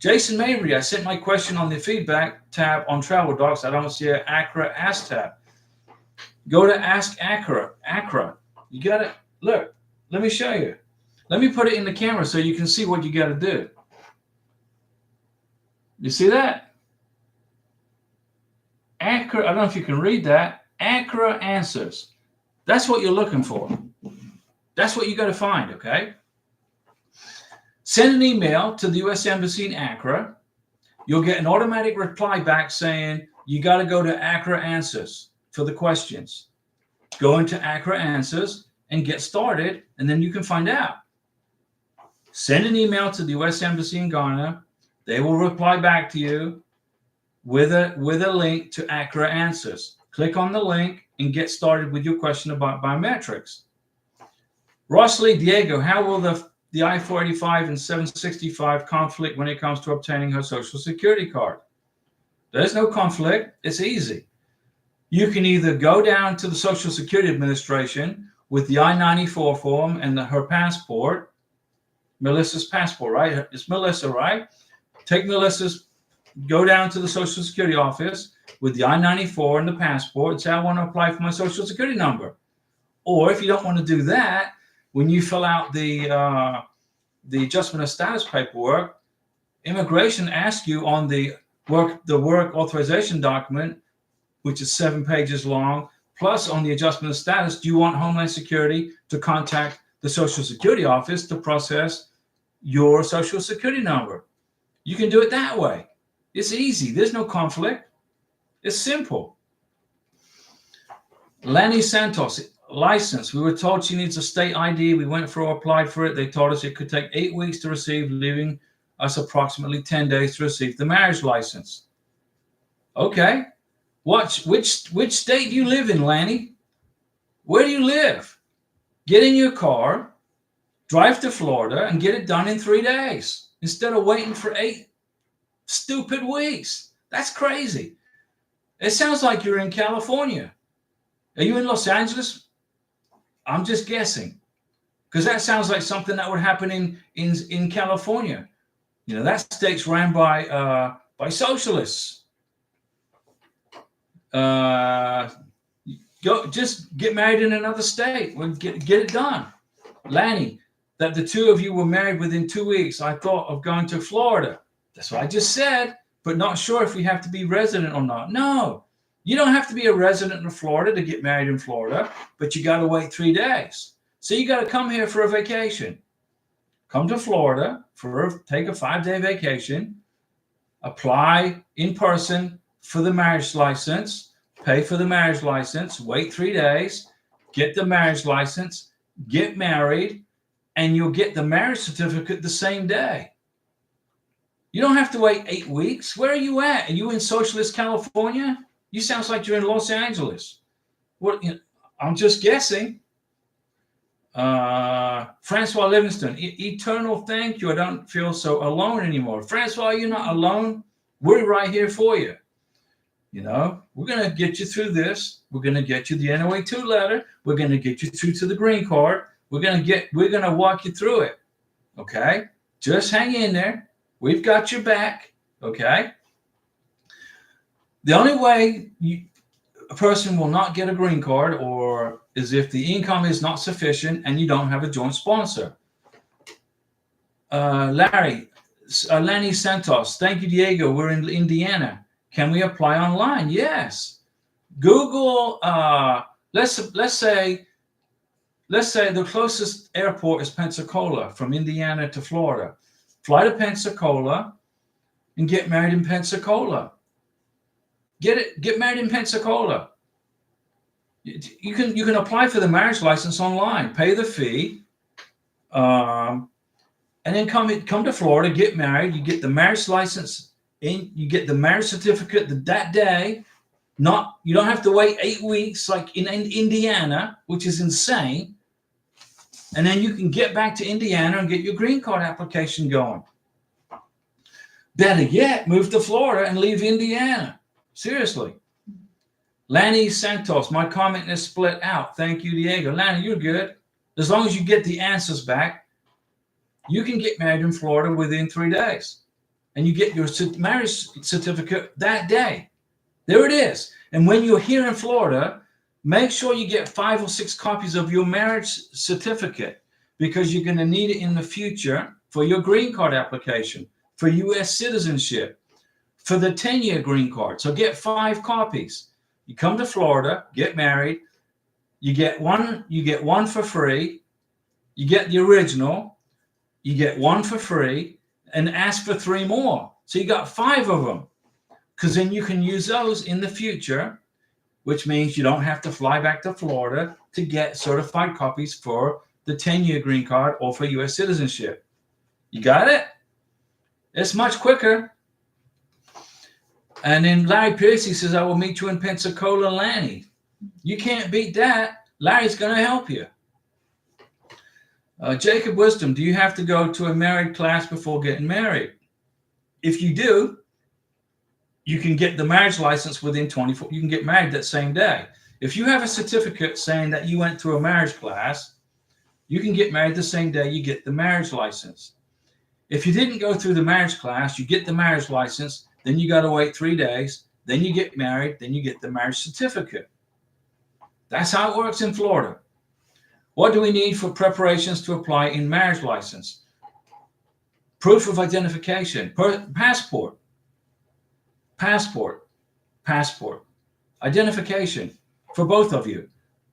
Speaker 1: Jason Mabry, I sent my question on the feedback tab on Travel Docs. I don't see an Accra Ask tab. Go to Ask Accra. Accra. You got to look. Let me show you. Let me put it in the camera so you can see what you got to do. You see that? Accra. I don't know if you can read that. Accra Answers. That's what you're looking for. That's what you got to find, okay? Send an email to the U.S. Embassy in Accra. You'll get an automatic reply back saying you got to go to Accra Answers for the questions. Go into Accra Answers and get started, and then you can find out. Send an email to the U.S. Embassy in Ghana. They will reply back to you with a link to Accra Answers. Click on the link and get started with your question about biometrics. Rossley Diego, how will the I-485 and 765 conflict when it comes to obtaining her Social Security card? There's no conflict. It's easy. You can either go down to the Social Security Administration with the I-94 form and her passport, Melissa's passport, right? It's Melissa, right? Take Melissa's, go down to the Social Security office with the I-94 and the passport and say, I want to apply for my Social Security number. Or if you don't want to do that, when you fill out the adjustment of status paperwork, immigration asks you on the work authorization document, which is 7 pages long, plus on the adjustment of status, do you want Homeland Security to contact the Social Security office to process your Social Security number? You can do it that way. It's easy. There's no conflict. It's simple. Lanny Santos, license. We were told she needs a state ID. We went through, applied for it. They told us it could take 8 weeks to receive, leaving us approximately 10 days to receive the marriage license. Okay. Which state do you live in, Lanny? Where do you live? Get in your car, drive to Florida, and get it done in 3 days instead of waiting for 8 stupid weeks. That's crazy. It sounds like you're in California. Are you in Los Angeles? I'm just guessing, because that sounds like something that would happen in California. You know, that state's ran by socialists. Just get married in another state. We'll get it done. Lanny, that the two of you were married within 2 weeks. I thought of going to Florida. That's what I just said, but not sure if we have to be resident or not. No, you don't have to be a resident in Florida to get married in Florida, but you got to wait 3 days. So you got to come here for a vacation. Come to Florida take a 5-day vacation, apply in person for the marriage license, pay for the marriage license, wait 3 days, get the marriage license, get married, and you'll get the marriage certificate the same day. You don't have to wait 8 weeks. Where are you at? Are you in socialist California? You sound like you're in Los Angeles. What? I'm just guessing. Francois Livingston, eternal thank you. I don't feel so alone anymore. Francois, you're not alone. We're right here for you. You know, we're going to get you through this. We're going to get you the NOA2 letter. We're going to get you through to the green card. We're going to walk you through it. Okay? Just hang in there. We've got your back. Okay? The only way a person will not get a green card is if the income is not sufficient and you don't have a joint sponsor. Lanny Santos, thank you, Diego. We're in Indiana. Can we apply online? Yes. Google. Let's say the closest airport is Pensacola from Indiana to Florida. Fly to Pensacola and get married in Pensacola. Get married in Pensacola. You can apply for the marriage license online, pay the fee, and then come to Florida, get married. You get the marriage license you get the marriage certificate that day. You don't have to wait 8 weeks like in Indiana, which is insane. And then you can get back to Indiana and get your green card application going. Better yet, move to Florida and leave Indiana. Seriously. Lanny Santos, my comment is split out. Thank you, Diego. Lanny, you're good. As long as you get the answers back, you can get married in Florida within 3 days. and you get your marriage certificate that day. There it is. And when you're here in Florida, make sure you get 5 or 6 copies of your marriage certificate, because you're going to need it in the future for your green card application, for U.S. citizenship, for the 10-year green card. So get 5 copies. You come to Florida, get married, you get one for free, you get the original, you get one for free, and ask for 3 more. So you got 5 of them, because then you can use those in the future, which means you don't have to fly back to Florida to get certified copies for the 10-year green card or for U.S. citizenship. You got it? It's much quicker. And then Larry Piercy says, I will meet you in Pensacola, Lanny. You can't beat that. Larry's going to help you. Jacob Wisdom, do you have to go to a married class before getting married? If you do, you can get the marriage license within 24. You can get married that same day. If you have a certificate saying that you went through a marriage class, you can get married the same day you get the marriage license. If you didn't go through the marriage class, you get the marriage license, then you got to wait 3 days, then you get married, then you get the marriage certificate. That's how it works in Florida. What do we need for preparations to apply in marriage license? Proof of identification, passport. Identification for both of you.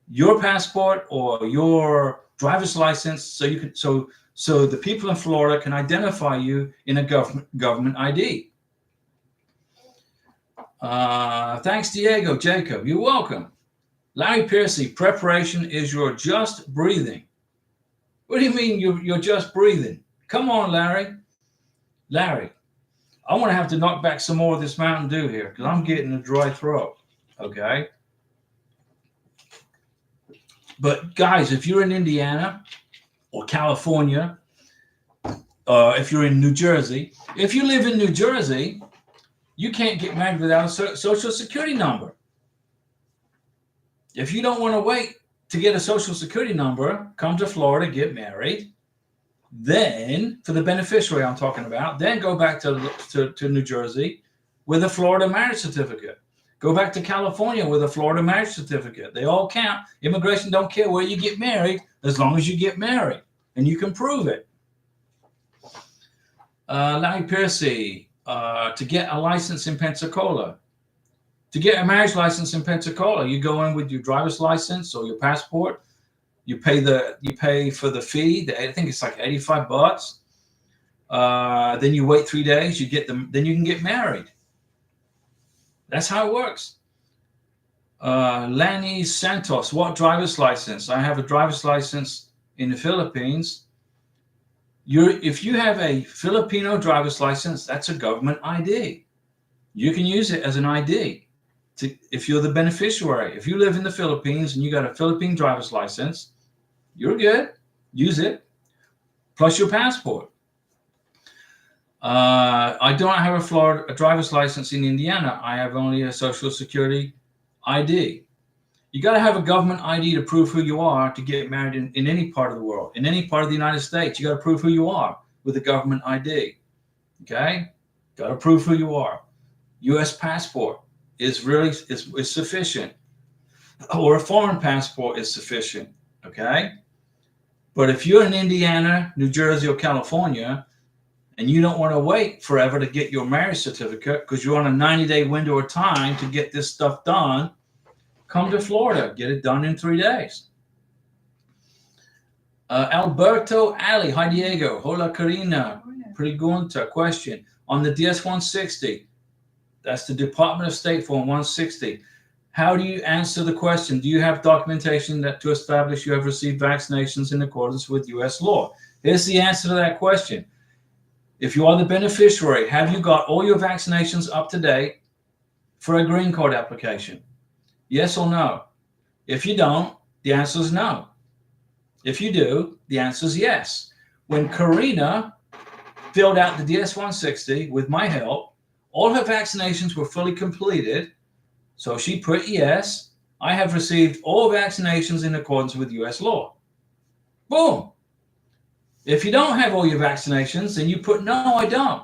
Speaker 1: Your passport or your driver's license, so the people in Florida can identify you in a government ID. Thanks, Diego. Jacob, you're welcome. Larry Piercy, preparation is your just breathing. What do you mean you're just breathing? Come on, Larry. Larry, I'm going to have to knock back some more of this Mountain Dew here because I'm getting a dry throat. Okay? But guys, if you're in Indiana or California, if you're in New Jersey, if you live in New Jersey, you can't get married without a social security number. If you don't want to wait to get a social security number, come to Florida, get married. Then, for the beneficiary I'm talking about, then go back to New Jersey with a Florida marriage certificate. Go back to California with a Florida marriage certificate. They all count. Immigration don't care where you get married as long as you get married and you can prove it. Larry Piercy, to get a license in Pensacola. To get a marriage license in Pensacola, you go in with your driver's license or your passport. You pay for the fee. I think it's like $85. Then you wait 3 days. You get them. Then you can get married. That's how it works. Lanny Santos, what driver's license? I have a driver's license in the Philippines. If you have a Filipino driver's license, that's a government ID. You can use it as an ID if you're the beneficiary. If you live in the Philippines and you got a Philippine driver's license, you're good. Use it. Plus your passport. I don't have a driver's license in Indiana. I have only a Social Security ID. You got to have a government ID to prove who you are to get married in any part of the world. In any part of the United States, you got to prove who you are with a government ID. Okay? Got to prove who you are. U.S. passport is sufficient. Or a foreign passport is sufficient. Okay? But if you're in Indiana, New Jersey, or California, and you don't want to wait forever to get your marriage certificate because you're on a 90-day window of time to get this stuff done, come to Florida. Get it done in 3 days. Alberto Ali. Hi, Diego. Hola, Karina. Pregunta. Question. On the DS-160, that's the Department of State Form 160. How do you answer the question? Do you have documentation to establish you have received vaccinations in accordance with U.S. law? Here's the answer to that question. If you are the beneficiary, have you got all your vaccinations up to date for a green card application? Yes or no? If you don't, the answer is no. If you do, the answer is yes. When Karina filled out the DS-160 with my help, all her vaccinations were fully completed. So she put yes, I have received all vaccinations in accordance with U.S. law. Boom. If you don't have all your vaccinations, then you put no, I don't.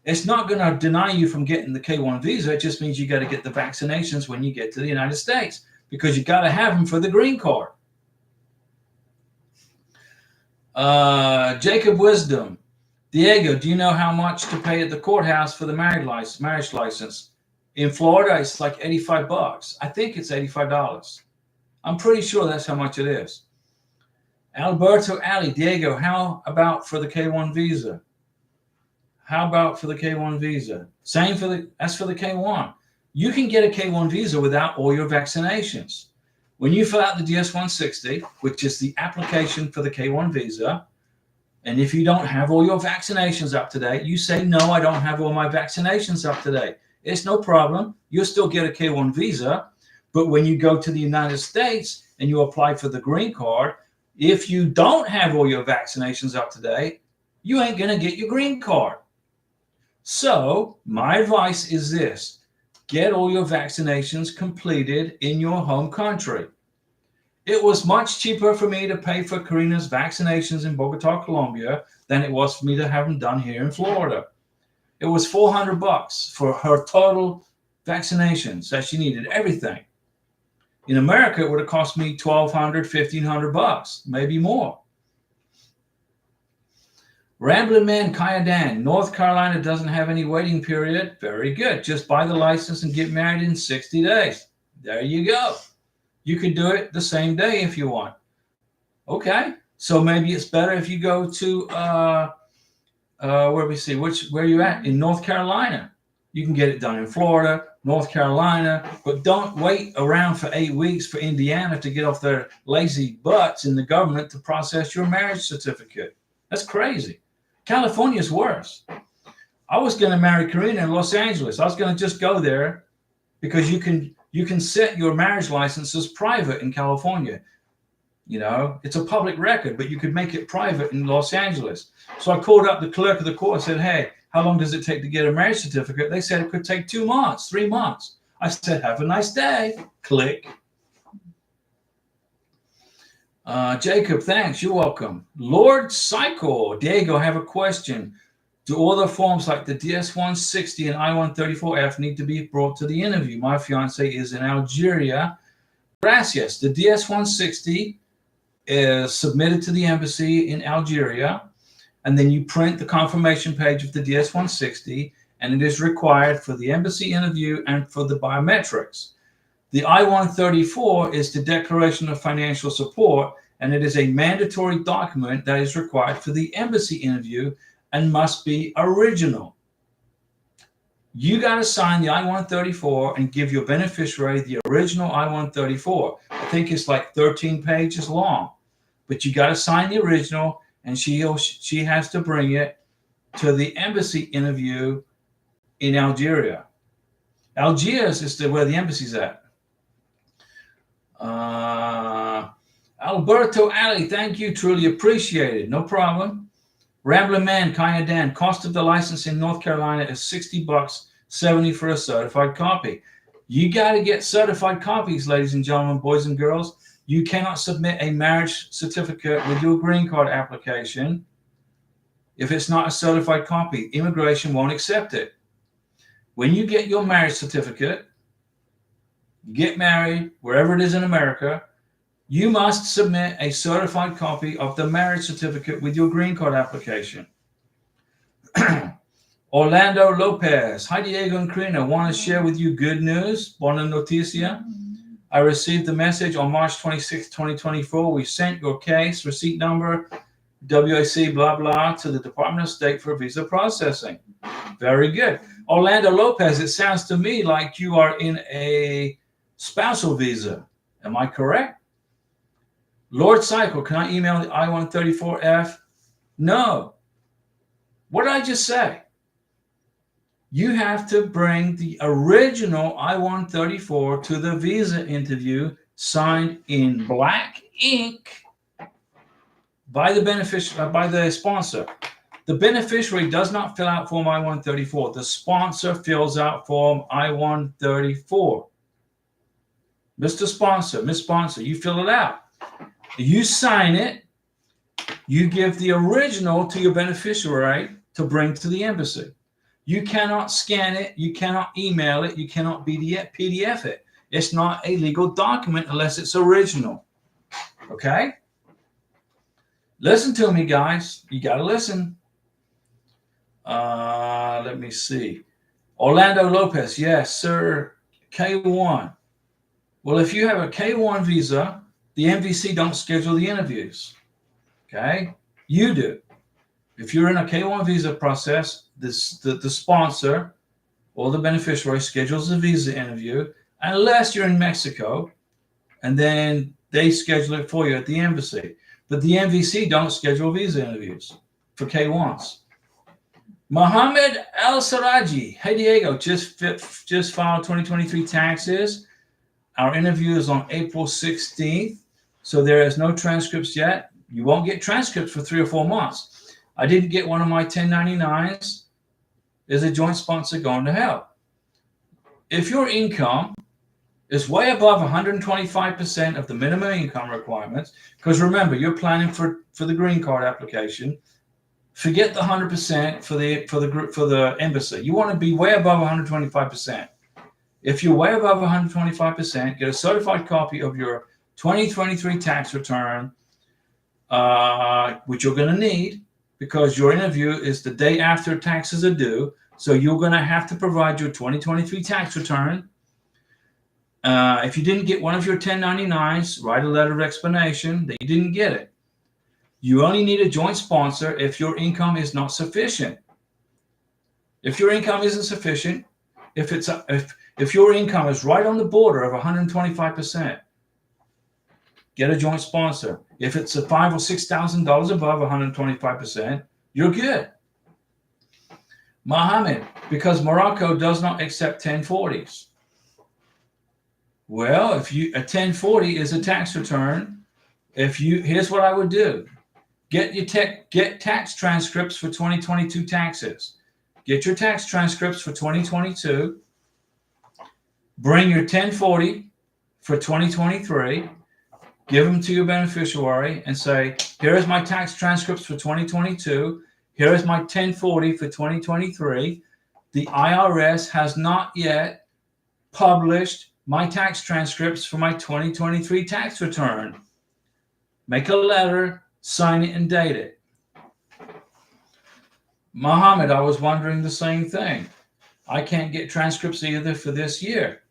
Speaker 1: It's not going to deny you from getting the K1 visa. It just means you got to get the vaccinations when you get to the United States, because you got to have them for the green card. Jacob Wisdom. Diego, do you know how much to pay at the courthouse for the marriage license? In Florida, it's like $85. I think it's $85. I'm pretty sure that's how much it is. Alberto Ali, Diego, how about for the K1 visa? How about for the K1 visa? Same for that's for the K1. You can get a K1 visa without all your vaccinations. When you fill out the DS-160, which is the application for the K1 visa, and if you don't have all your vaccinations up to date, you say, no, I don't have all my vaccinations up to date. It's no problem. You'll still get a K1 visa. But when you go to the United States and you apply for the green card, if you don't have all your vaccinations up to date, you ain't going to get your green card. So my advice is this: get all your vaccinations completed in your home country. It was much cheaper for me to pay for Karina's vaccinations in Bogota, Colombia, than it was for me to have them done here in Florida. It was $400 for her total vaccinations that she needed, everything. In America, it would have cost me $1,200, $1,500, maybe more. Rambling Man Kayadan, North Carolina doesn't have any waiting period. Very good. Just buy the license and get married in 60 days. There you go. You could do it the same day if you want. Okay. So maybe it's better if you go to, where you at? In North Carolina. You can get it done in Florida, North Carolina, but don't wait around for 8 weeks for Indiana to get off their lazy butts in the government to process your marriage certificate. That's crazy. California is worse. I was going to marry Karina in Los Angeles. I was going to just go there because you can set your marriage licenses private in California. You know, it's a public record, but you could make it private in Los Angeles. So I called up the clerk of the court and said, hey, how long does it take to get a marriage certificate? They said it could take 2 months, 3 months. I said, have a nice day. Click. Jacob, thanks. You're welcome. Lord Cycle, Diego, I have a question. Do all the forms like the DS-160 and I-134F need to be brought to the interview? My fiance is in Algeria. Gracias. The DS-160 is submitted to the embassy in Algeria, and then you print the confirmation page of the DS-160, and it is required for the embassy interview and for the biometrics. The I-134 is the Declaration of Financial Support, and it is a mandatory document that is required for the embassy interview and must be original. You got to sign the I-134 and give your beneficiary the original I-134. I think it's like 13 pages long, but you got to sign the original, and she has to bring it to the embassy interview in Algeria. Algiers is where the embassy's at. Alberto Ali, thank you. Truly appreciate it. No problem. Rambling Man, Kaya Dan, cost of the license in North Carolina is $60, $70 for a certified copy. You got to get certified copies, ladies and gentlemen, boys and girls. You cannot submit a marriage certificate with your green card application if it's not a certified copy. Immigration won't accept it. When you get your marriage certificate, you get married, wherever it is in America, you must submit a certified copy of the marriage certificate with your green card application. Orlando Lopez. Hi, Diego and Karina. Want to share with you good news. Buena noticia. I received the message on March 26, 2024. We sent your case, receipt number, WAC, blah, blah, to the Department of State for visa processing. Very good. Orlando Lopez, it sounds to me like you are in a spousal visa. Am I correct? Lord Cycle, can I email the I-134F? No. What did I just say? You have to bring the original I-134 to the visa interview, signed in black ink by the sponsor. The beneficiary does not fill out Form I-134. The sponsor fills out Form I-134. Mr. Sponsor, Miss Sponsor, you fill it out. You sign it. You give the original to your beneficiary to bring to the embassy. You cannot scan it. You cannot email it. You cannot PDF it. It's not a legal document unless it's original. Okay? Listen to me, guys. You got to listen. Let me see. Orlando Lopez. Yes, sir. K1. Well, if you have a K1 visa, the MVC don't schedule the interviews. Okay? You do. If you're in a K1 visa process, the sponsor or the beneficiary schedules a visa interview, unless you're in Mexico, and then they schedule it for you at the embassy. But the MVC don't schedule visa interviews for K1s. Mohammed El Saraji. Hey, Diego, just filed 2023 taxes. Our interview is on April 16th, so there is no transcripts yet. You won't get transcripts for 3 or 4 months. I didn't get one of my 1099s. Is a joint sponsor going to help? If your income is way above 125% of the minimum income requirements, because remember, you're planning for the green card application. Forget the 100% for the embassy. You want to be way above 125%. If you're way above 125%, get a certified copy of your 2023 tax return, which you're going to need because your interview is the day after taxes are due. So you're going to have to provide your 2023 tax return. If you didn't get one of your 1099s, write a letter of explanation that you didn't get it. You only need a joint sponsor if your income is not sufficient. If your income isn't sufficient, if your income is right on the border of 125%, get a joint sponsor. If it's a $5,000 or $6,000 above 125%, you're good. Mohammed, because Morocco does not accept 1040s. Well, a 1040 is a tax return. Here's what I would do. Get tax transcripts for 2022 taxes. Get your tax transcripts for 2022. Bring your 1040 for 2023. Give them to your beneficiary and say, here is my tax transcripts for 2022. Here is my 1040 for 2023. The IRS has not yet published my tax transcripts for my 2023 tax return. Make a letter, sign it, and date it. Mohammed, I was wondering the same thing. I can't get transcripts either for this year.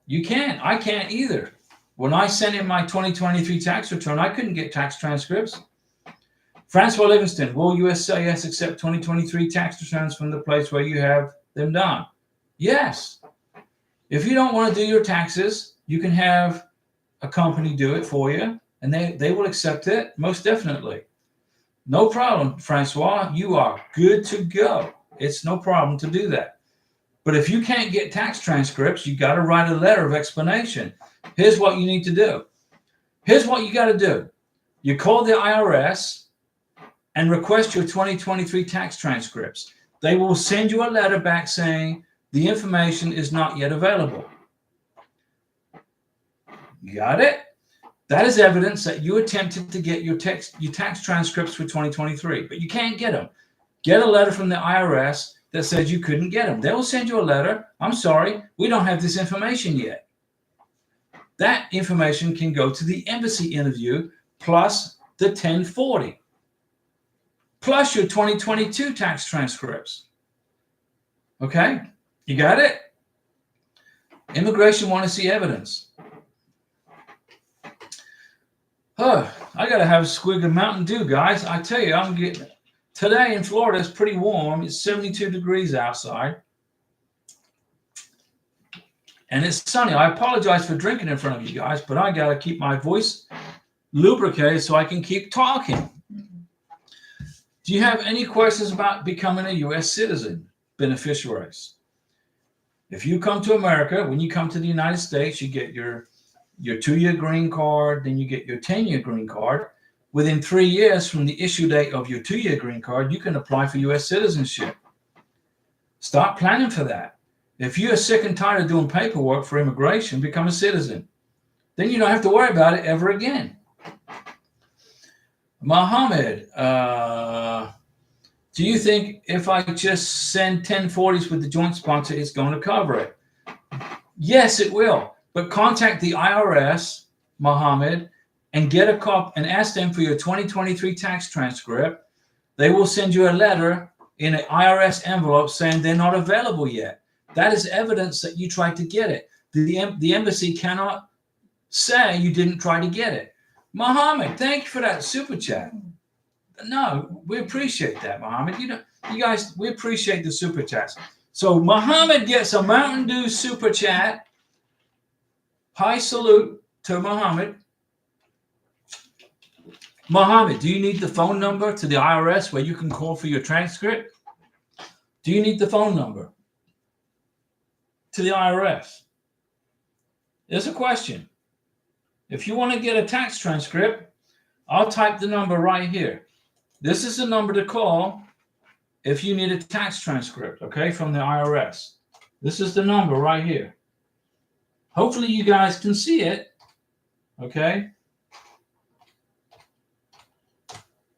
Speaker 1: You can't. I can't either. When I sent in my 2023 tax return, I couldn't get tax transcripts. Francois Livingston, will USCIS accept 2023 tax returns from the place where you have them done? Yes. If you don't want to do your taxes, you can have a company do it for you, and they will accept it, most definitely. No problem, Francois. You are good to go. It's no problem to do that. But if you can't get tax transcripts, you got to write a letter of explanation. Here's what you need to do. Here's what you got to do. You call the IRS and request your 2023 tax transcripts. They will send you a letter back saying the information is not yet available. Got it? That is evidence that you attempted to get your tax transcripts for 2023, but you can't get them. Get a letter from the IRS that says you couldn't get them. They will send you a letter. I'm sorry, we don't have this information yet. That information can go to the embassy interview plus the 1040, plus your 2022 tax transcripts. Okay? You got it? Immigration want to see evidence. I got to have a squig of Mountain Dew, guys. I tell you, I'm getting today in Florida. It's pretty warm. It's 72 degrees outside. And it's sunny. I apologize for drinking in front of you guys, but I got to keep my voice lubricated so I can keep talking. Do you have any questions about becoming a U.S. citizen? Beneficiaries. If you come to America, when you come to the United States, you get your 2-year green card, then you get your 10-year green card. Within 3 years from the issue date of your 2-year green card, you can apply for U.S. citizenship. Start planning for that. If you're sick and tired of doing paperwork for immigration, become a citizen. Then you don't have to worry about it ever again. Mohammed, Do you think if I just send 1040s with the joint sponsor, it's going to cover it? Yes, it will. But contact the IRS, Mohammed, and get a copy and ask them for your 2023 tax transcript. They will send you a letter in an IRS envelope saying they're not available yet. That is evidence that you tried to get it. The embassy cannot say you didn't try to get it. Mohammed, thank you for that super chat. No, we appreciate that, Mohammed. You guys, we appreciate the super chats. So Mohammed gets a Mountain Dew super chat. High salute to Mohammed. Mohammed, do you need the phone number to the IRS where you can call for your transcript? Do you need the phone number to the IRS? There's a question. If you want to get a tax transcript, I'll type the number right here. This is the number to call if you need a tax transcript, okay, from the IRS. This is the number right here. Hopefully you guys can see it, okay?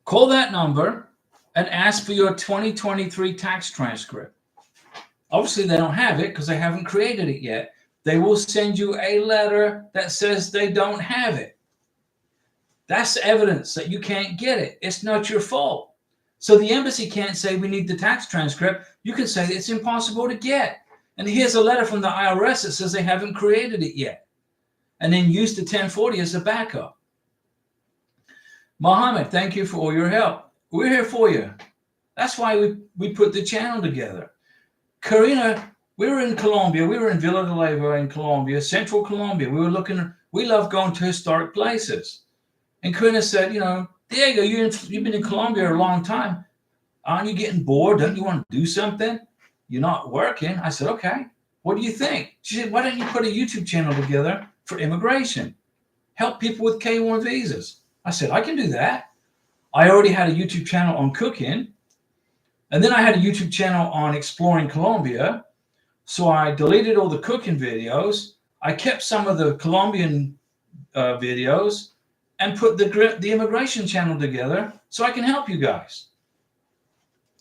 Speaker 1: Call that number and ask for your 2023 tax transcript. Obviously, they don't have it because they haven't created it yet. They will send you a letter that says they don't have it. That's evidence that you can't get it. It's not your fault. So the embassy can't say we need the tax transcript. You can say it's impossible to get. And here's a letter from the IRS that says they haven't created it yet. And then use the 1040 as a backup. Mohammed, thank you for all your help. We're here for you. That's why we put the channel together. Karina, we were in Colombia. We were in Villa de Leyva in Colombia, Central Colombia. We love going to historic places. And Karina said, you know, Diego, you've been in Colombia a long time. Aren't you getting bored? Don't you want to do something? You're not working. I said, okay. What do you think? She said, why don't you put a YouTube channel together for immigration? Help people with K-1 visas. I said, I can do that. I already had a YouTube channel on cooking. And then I had a YouTube channel on exploring Colombia. So I deleted all the cooking videos. I kept some of the Colombian videos and put the immigration channel together so I can help you guys.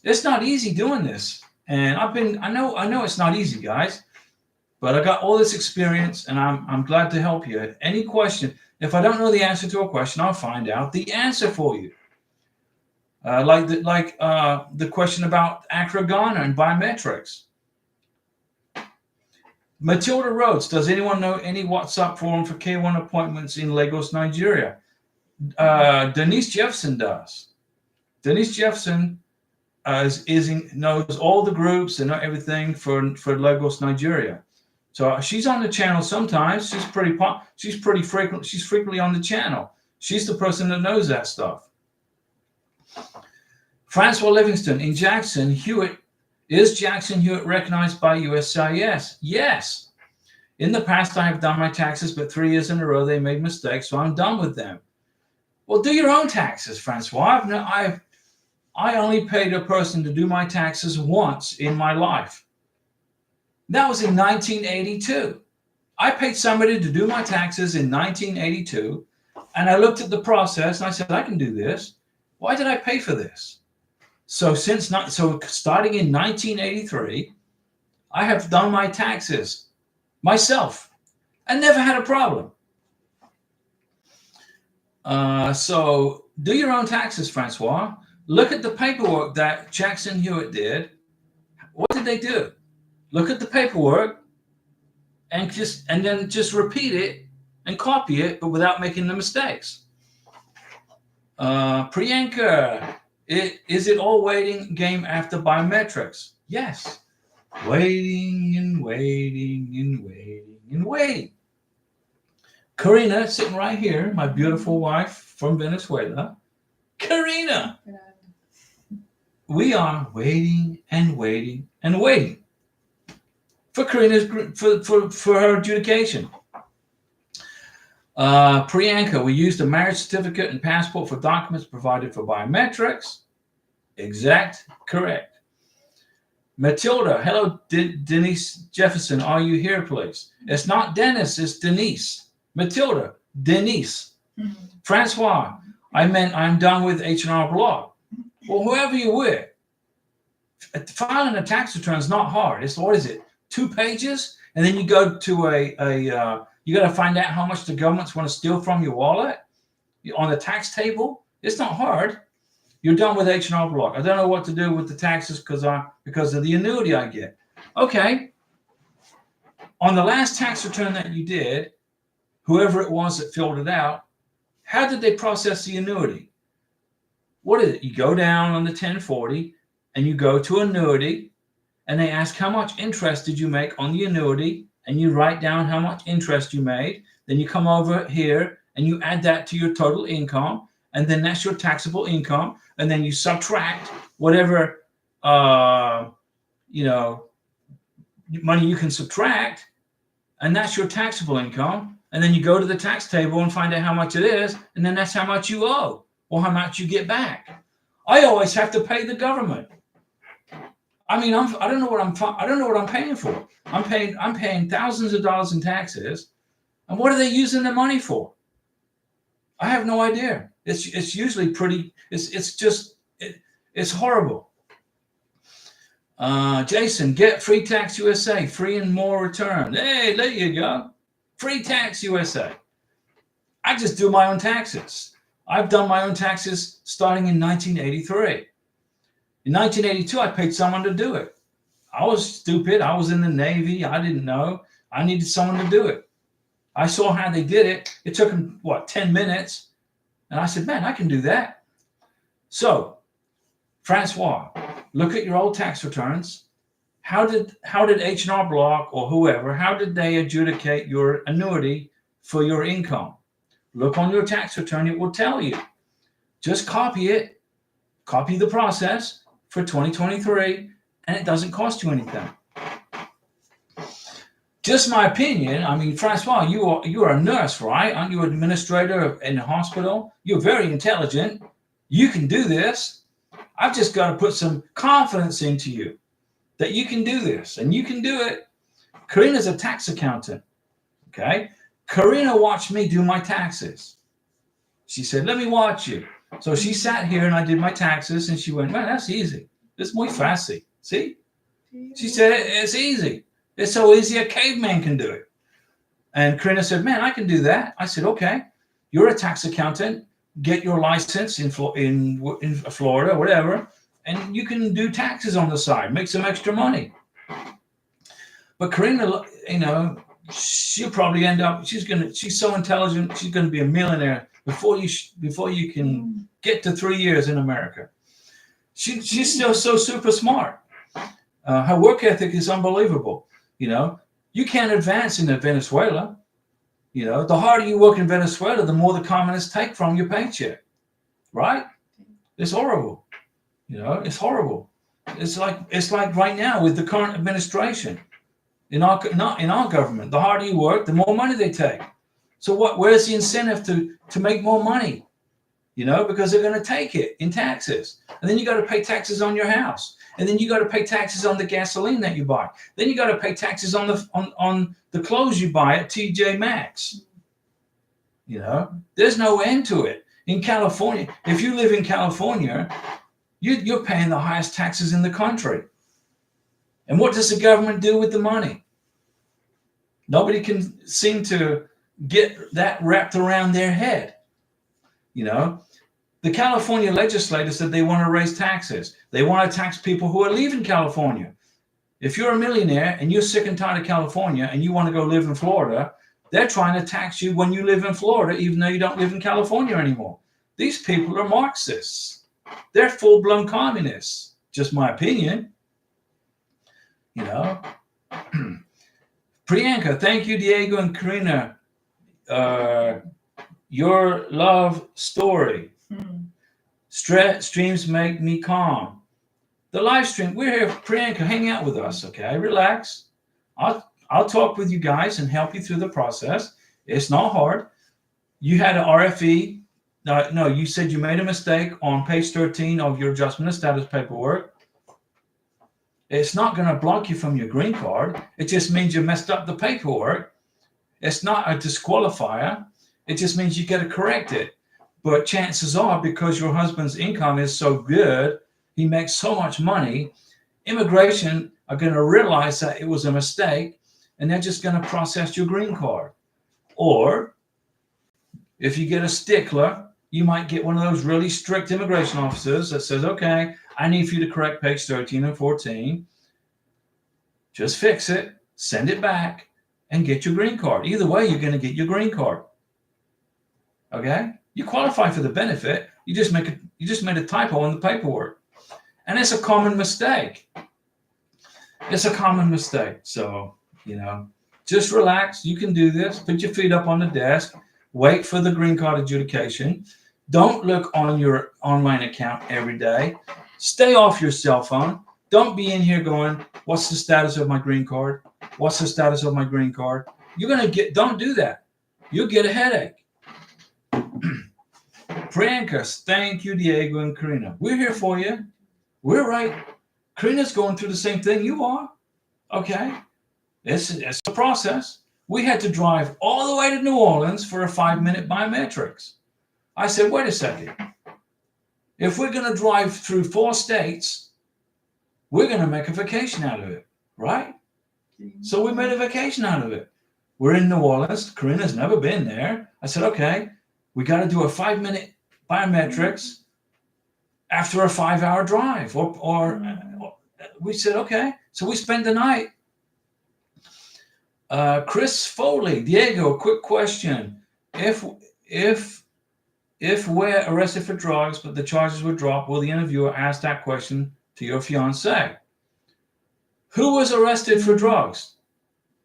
Speaker 1: It's not easy doing this. And I know it's not easy, guys, but I got all this experience and I'm glad to help you. Any question, if I don't know the answer to a question, I'll find out the answer for you. Like the question about Accra, Ghana and biometrics. Matilda Rhodes, does anyone know any WhatsApp forum for K1 appointments in Lagos, Nigeria? Denise Jefferson does. Denise Jefferson knows all the groups and everything for Lagos, Nigeria. So she's on the channel sometimes. She's frequently on the channel. She's the person that knows that stuff. Francois Livingston in Jackson Hewitt. Is Jackson Hewitt recognized by USCIS? Yes. In the past, I have done my taxes, but 3 years in a row they made mistakes, so I'm done with them. Well, do your own taxes, Francois. I only paid a person to do my taxes once in my life. That was in 1982. I paid somebody to do my taxes in 1982, and I looked at the process and I said, I can do this. Why did I pay for this? So starting in 1983, I have done my taxes myself and never had a problem. So do your own taxes, Francois. Look at the paperwork that Jackson Hewitt did. What did they do? Look at the paperwork and then just repeat it and copy it, but without making the mistakes. Priyanka, is it all waiting game after biometrics? Yes. Waiting and waiting and waiting and waiting. Karina, sitting right here, my beautiful wife from Venezuela. Karina. We are waiting and waiting and waiting for Karina's for her adjudication. Priyanka, we used a marriage certificate and passport for documents provided for biometrics. Correct. Matilda, hello, Denise Jefferson, are you here, please? It's not Dennis, it's Denise. Matilda, Denise. Mm-hmm. Francois, I meant I'm done with H&R Blog. Well, whoever you're with, filing a tax return is not hard. It's, what is it, 2 pages? And then you go to you got to find out how much the government's want to steal from your wallet on the tax table. It's not hard. You're done with H&R Block. I don't know what to do with the taxes because of the annuity I get. Okay. On the last tax return that you did, whoever it was that filled it out, how did they process the annuity? What is it? You go down on the 1040 and you go to annuity, and they ask how much interest did you make on the annuity, and you write down how much interest you made. Then you come over here and you add that to your total income, and then that's your taxable income, and then you subtract whatever money you can subtract, and that's your taxable income. And then you go to the tax table and find out how much it is, and then that's how much you owe or how much you get back. I always have to pay the government. I mean, I don't know what I'm paying for. I'm paying thousands of dollars in taxes, and what are they using the money for? I have no idea. It's usually pretty. It's horrible. Jason, get Free Tax USA, free and more return. Hey, there you go. Free Tax USA. I just do my own taxes. I've done my own taxes starting in 1983. In 1982, I paid someone to do it. I was stupid. I was in the Navy. I didn't know. I needed someone to do it. I saw how they did it. It took them, 10 minutes? And I said, man, I can do that. So, Francois, look at your old tax returns. How did H&R Block or whoever, how did they adjudicate your annuity for your income? Look on your tax return. It will tell you. Just copy it. Copy the process for 2023, and it doesn't cost you anything. Just my opinion. I mean, Francois, you are a nurse, right? Aren't you an administrator in a hospital? You're very intelligent. You can do this. I've just got to put some confidence into you that you can do this, and you can do it. Karina's a tax accountant, okay? Karina watched me do my taxes. She said, let me watch you. So she sat here and I did my taxes, and she went, man, that's easy. It's muy fácil. See? She said, it's easy. It's so easy a caveman can do it. And Karina said, man, I can do that. I said, okay, you're a tax accountant. Get your license in Florida, whatever, and you can do taxes on the side, make some extra money. But Karina, she'll probably end up, she's so intelligent, she's going to be a millionaire before you can get to 3 years in America. She's still so super smart. Her work ethic is unbelievable. You can't advance in Venezuela. The harder you work in Venezuela, the more the communists take from your paycheck, right? It's horrible. It's horrible. It's like right now with the current administration in our government. The harder you work, the more money they take. So where's the incentive to make more money? Because they're going to take it in taxes, and then you got to pay taxes on your house, and then you got to pay taxes on the gasoline that you buy. Then you got to pay taxes on the clothes you buy at TJ Maxx. There's no end to it. In California, if you live in California, you're paying the highest taxes in the country. And what does the government do with the money? Nobody can seem to get that wrapped around their head. The California legislature said they want to raise taxes. They want to tax people who are leaving California. If you're a millionaire and you're sick and tired of California and you want to go live in Florida, they're trying to tax you when you live in Florida, even though you don't live in California anymore. These people are Marxists. They're full-blown communists. Just my opinion. Priyanka, thank you, Diego and Karina. Your love story. Streams make me calm. The live stream, we're here, Priyanka, hang out with us, okay? Relax. I'll talk with you guys and help you through the process. It's not hard. You had an RFE. No, you said you made a mistake on page 13 of your adjustment of status paperwork. It's not going to block you from your green card. It just means you messed up the paperwork. It's not a disqualifier. It just means you got to correct it. But chances are, because your husband's income is so good, he makes so much money, immigration are going to realize that it was a mistake, and they're just going to process your green card. Or if you get a stickler, you might get one of those really strict immigration officers that says, okay, I need for you to correct page 13 and 14. Just fix it, send it back, and get your green card. Either way, you're going to get your green card. Okay? You qualify for the benefit. You just made a typo in the paperwork. And it's a common mistake. It's a common mistake. So, just relax. You can do this. Put your feet up on the desk. Wait for the green card adjudication. Don't look on your online account every day. Stay off your cell phone. Don't be in here going, what's the status of my green card? What's the status of my green card? Don't do that. You'll get a headache. Priyanka, thank you, Diego and Karina. We're here for you. We're right. Karina's going through the same thing you are. Okay? It's a process. We had to drive all the way to New Orleans for a 5-minute biometrics. I said, wait a second. If we're going to drive through 4 states, we're going to make a vacation out of it, right? So we made a vacation out of it. We're in New Orleans. Karina's never been there. I said, okay, we got to do a 5-minute biometrics after a 5-hour drive. Or we said, okay. So we spent the night. Chris Foley, Diego, quick question. If we're arrested for drugs, but the charges were dropped, will the interviewer ask that question to your fiance? Who was arrested for drugs?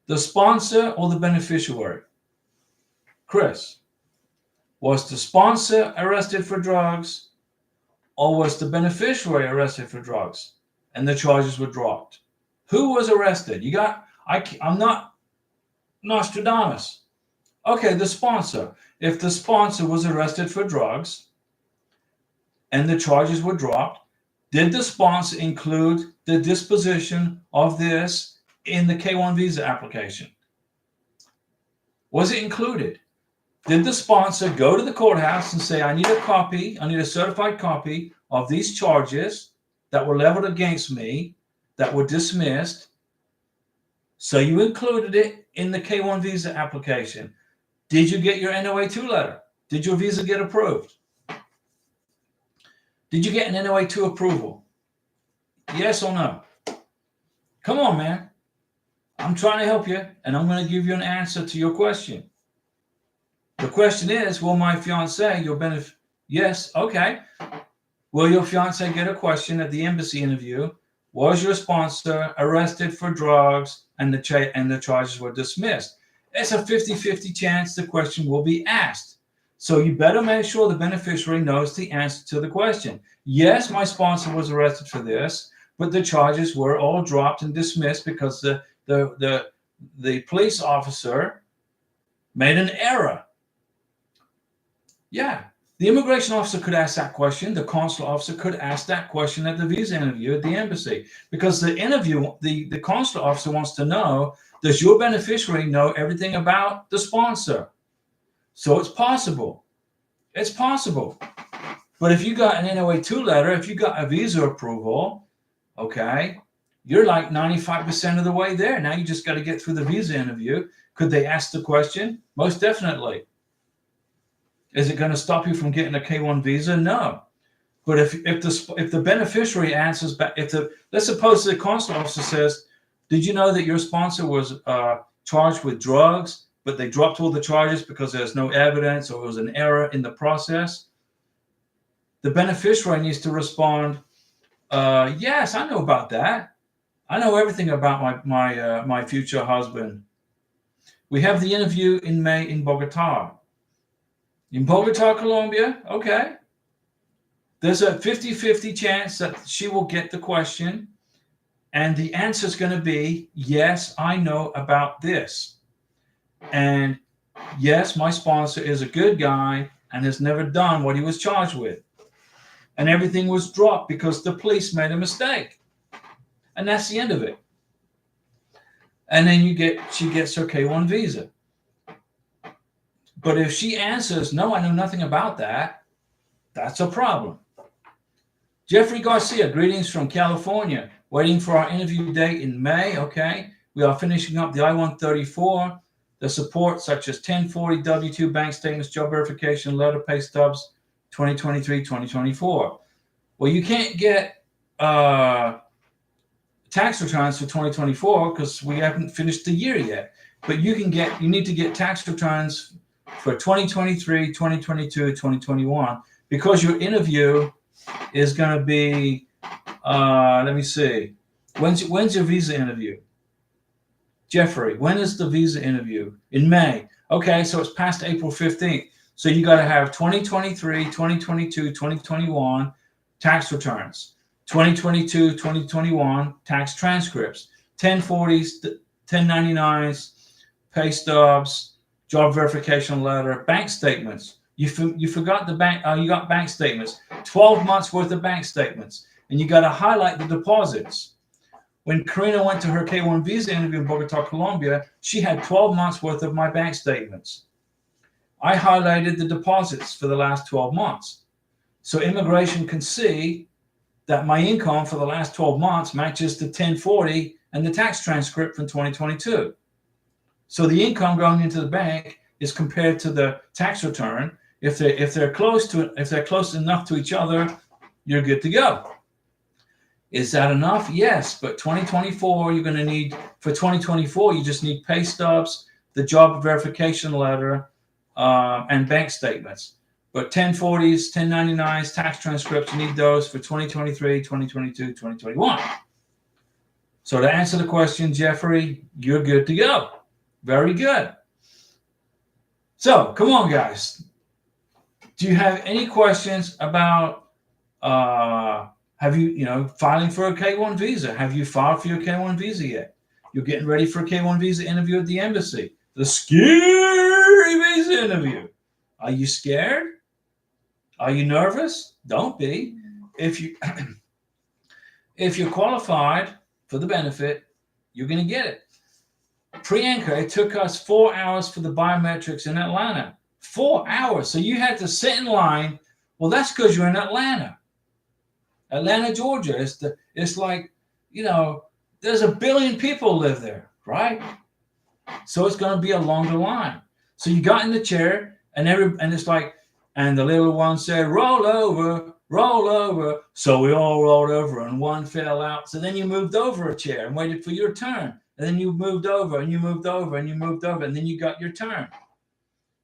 Speaker 1: The sponsor or the beneficiary? Chris, was the sponsor arrested for drugs, or was the beneficiary arrested for drugs and the charges were dropped? Who was arrested? I'm not Nostradamus. Okay, the sponsor. If the sponsor was arrested for drugs and the charges were dropped, did the sponsor include the disposition of this in the K-1 visa application? Was it included? Did the sponsor go to the courthouse and say, I need a certified copy of these charges that were leveled against me, that were dismissed? So you included it in the K-1 visa application. Did you get your NOA-2 letter? Did your visa get approved? Did you get an NOA-2 approval? Yes or no? Come on, man. I'm trying to help you, and I'm going to give you an answer to your question. The question is, will my fiance, yes, okay. Will your fiance get a question at the embassy interview? Was your sponsor arrested for drugs and the charges were dismissed? It's a 50-50 chance the question will be asked. So you better make sure the beneficiary knows the answer to the question. Yes, my sponsor was arrested for this, but the charges were all dropped and dismissed because the police officer made an error. Yeah, the immigration officer could ask that question. The consular officer could ask that question at the visa interview at the embassy, because the consular officer wants to know, does your beneficiary know everything about the sponsor? So it's possible. It's possible. But if you got an NOA-2 letter, if you got a visa approval, okay, you're like 95% of the way there. Now you just got to get through the visa interview. Could they ask the question? Most definitely. Is it going to stop you from getting a K-1 visa? No. But if the beneficiary answers back, let's suppose the consular officer says, did you know that your sponsor was charged with drugs, but they dropped all the charges because there's no evidence or it was an error in the process? The beneficiary needs to respond, yes, I know about that. I know everything about my future husband. We have the interview in May in Bogota. In Bogota, Colombia, okay. There's a 50-50 chance that she will get the question, and the answer is going to be, yes, I know about this. And yes, my sponsor is a good guy and has never done what he was charged with. And everything was dropped because the police made a mistake. And that's the end of it. And then she gets her K-1 visa. But if she answers, no, I know nothing about that, that's a problem. Jeffrey Garcia, greetings from California. Waiting for our interview date in May. Okay. We are finishing up the I-134, the support such as 1040 W-2 bank statements, job verification, letter, pay stubs, 2023, 2024. Well, you can't get tax returns for 2024 because we haven't finished the year yet. But you need to get tax returns for 2023, 2022, 2021 because your interview is going to be, let me see, when's your visa interview? Jeffrey, when is the visa interview? In May. Okay, so it's past April 15th. So you got to have 2023, 2022, 2021 tax returns, 2022, 2021 tax transcripts, 1040s, 1099s, pay stubs, job verification letter, bank statements. You forgot the bank. You got bank statements, 12 months worth of bank statements, and you got to highlight the deposits. When Karina went to her K-1 visa interview in Bogota, Colombia, she had 12 months worth of my bank statements. I highlighted the deposits for the last 12 months. So immigration can see that my income for the last 12 months matches the 1040 and the tax transcript from 2022. So the income going into the bank is compared to the tax return. If they're close enough to each other, you're good to go. Is that enough? Yes, but 2024, you're going to need, for 2024, you just need pay stubs, the job verification letter, and bank statements. But 1040s, 1099s, tax transcripts, you need those for 2023, 2022, 2021. So to answer the question, Jeffrey, you're good to go. Very good. So come on, guys. Do you have any questions about filing for a K-1 visa? Have you filed for your K-1 visa yet? You're getting ready for a K-1 visa interview at the embassy. The scary visa interview. Are you scared? Are you nervous? Don't be. If you're qualified for the benefit, you're going to get it. Priyanka, it took us 4 hours for the biometrics in Atlanta. 4 hours. So you had to sit in line. Well, that's because you're in Atlanta, Georgia. It's like, there's 1 billion people live there, right? So it's going to be a longer line. So you got in the chair, and it's like, and the little one said, roll over, roll over. So we all rolled over, and one fell out. So then you moved over a chair and waited for your turn. And then you moved over, and you moved over, and you moved over, and then you got your turn.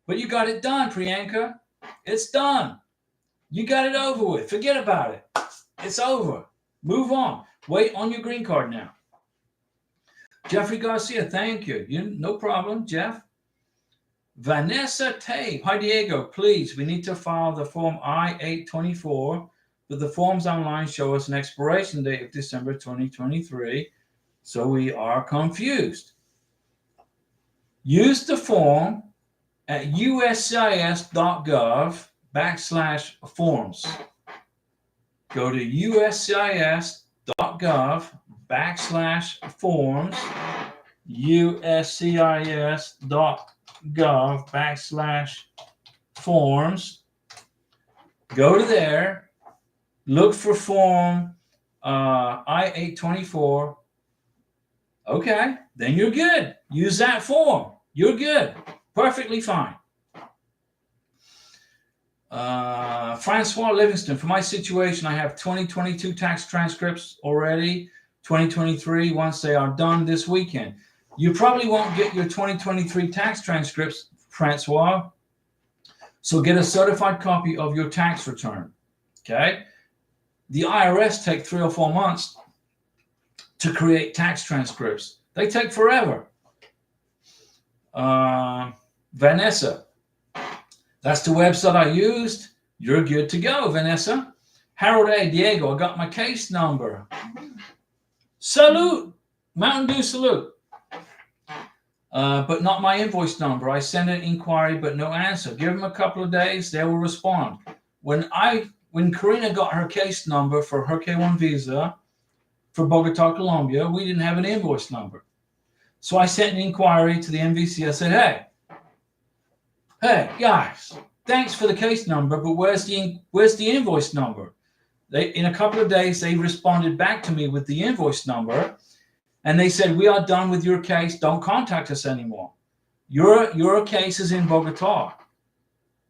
Speaker 1: But you got it done, Priyanka. It's done. You got it over with. Forget about it. It's over. Move on. Wait on your green card now. Jeffrey Garcia, thank you. No problem, Jeff. Vanessa Tape. Hi, Diego. Please, we need to file the form I-824, but the forms online show us an expiration date of December 2023, so we are confused. Use the form at uscis.gov/forms. Go to uscis.gov/forms, uscis.gov/forms. Go to there, look for form I-824. Okay, then you're good. Use that form. You're good. Perfectly fine. Francois Livingston, for my situation, I have 2022 tax transcripts already, 2023 once they are done this weekend. You probably won't get your 2023 tax transcripts, Francois, so get a certified copy of your tax return, okay? The IRS take 3 or 4 months to create tax transcripts. They take forever. Vanessa, that's the website I used. You're good to go, Vanessa. Harold A. Diego, I got my case number. Salute. Mountain Dew salute. But not my invoice number. I sent an inquiry, but no answer. Give them a couple of days. They will respond. When Karina got her case number for her K-1 visa for Bogota, Colombia, we didn't have an invoice number. So I sent an inquiry to the MVC. I said, hey, guys, thanks for the case number, but where's the invoice number? In a couple of days, they responded back to me with the invoice number, and they said, "We are done with your case. Don't contact us anymore. Your case is in Bogota."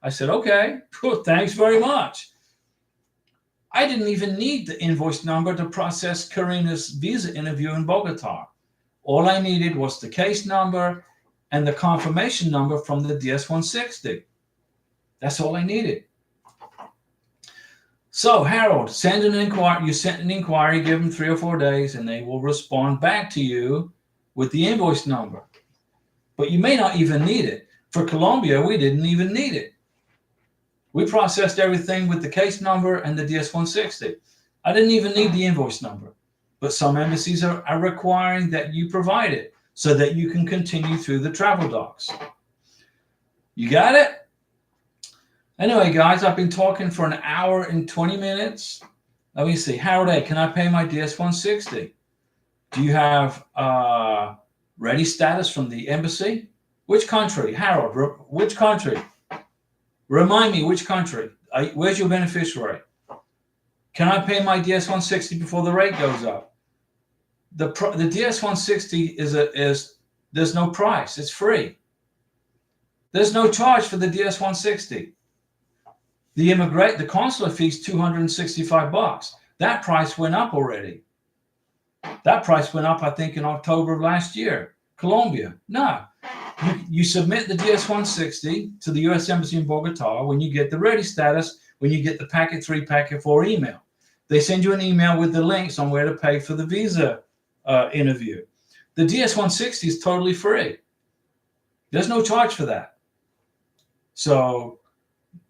Speaker 1: I said, "Okay, cool, thanks very much." I didn't even need the invoice number to process Karina's visa interview in Bogota. All I needed was the case number and the confirmation number from the DS-160. That's all I needed. So, Harold, send an inquiry. You sent an inquiry, give them 3 or 4 days, and they will respond back to you with the invoice number. But you may not even need it. For Colombia, we didn't even need it. We processed everything with the case number and the DS-160. I didn't even need the invoice number. But some embassies are requiring that you provide it so that you can continue through the travel docs. You got it? Anyway, guys, I've been talking for 1 hour and 20 minutes. Let me see. Harold A., can I pay my DS-160? Do you have ready status from the embassy? Which country? Harold, which country? Remind me, which country? Where's your beneficiary? Can I pay my DS-160 before the rate goes up? The DS-160 is there's no price. It's free. There's no charge for the DS-160. The consular fee is $265. That price went up already. That price went up, I think, in October of last year. Colombia, no. You submit the DS-160 to the U.S. Embassy in Bogota when you get the ready status, when you get the packet 3, packet 4 email. They send you an email with the links on where to pay for the visa interview. The DS-160 is totally free. There's no charge for that. So,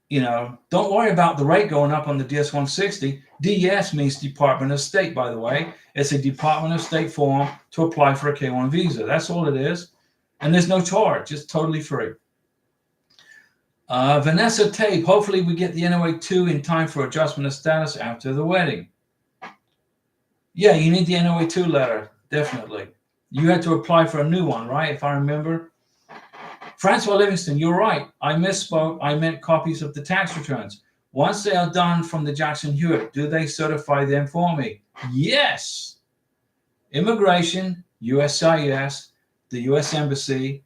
Speaker 1: don't worry about the rate going up on the DS-160. DES means Department of State, by the way. It's a Department of State form to apply for a K-1 visa. That's all it is. And there's no charge. It's totally free. Vanessa Tape, hopefully we get the NOA 2 in time for adjustment of status after the wedding. Yeah, you need the NOA 2 letter, definitely. You had to apply for a new one, right, if I remember? Francois Livingston, you're right. I misspoke. I meant copies of the tax returns. Once they are done from the Jackson Hewitt, do they certify them for me? Yes. Immigration, USCIS, the U.S. Embassy,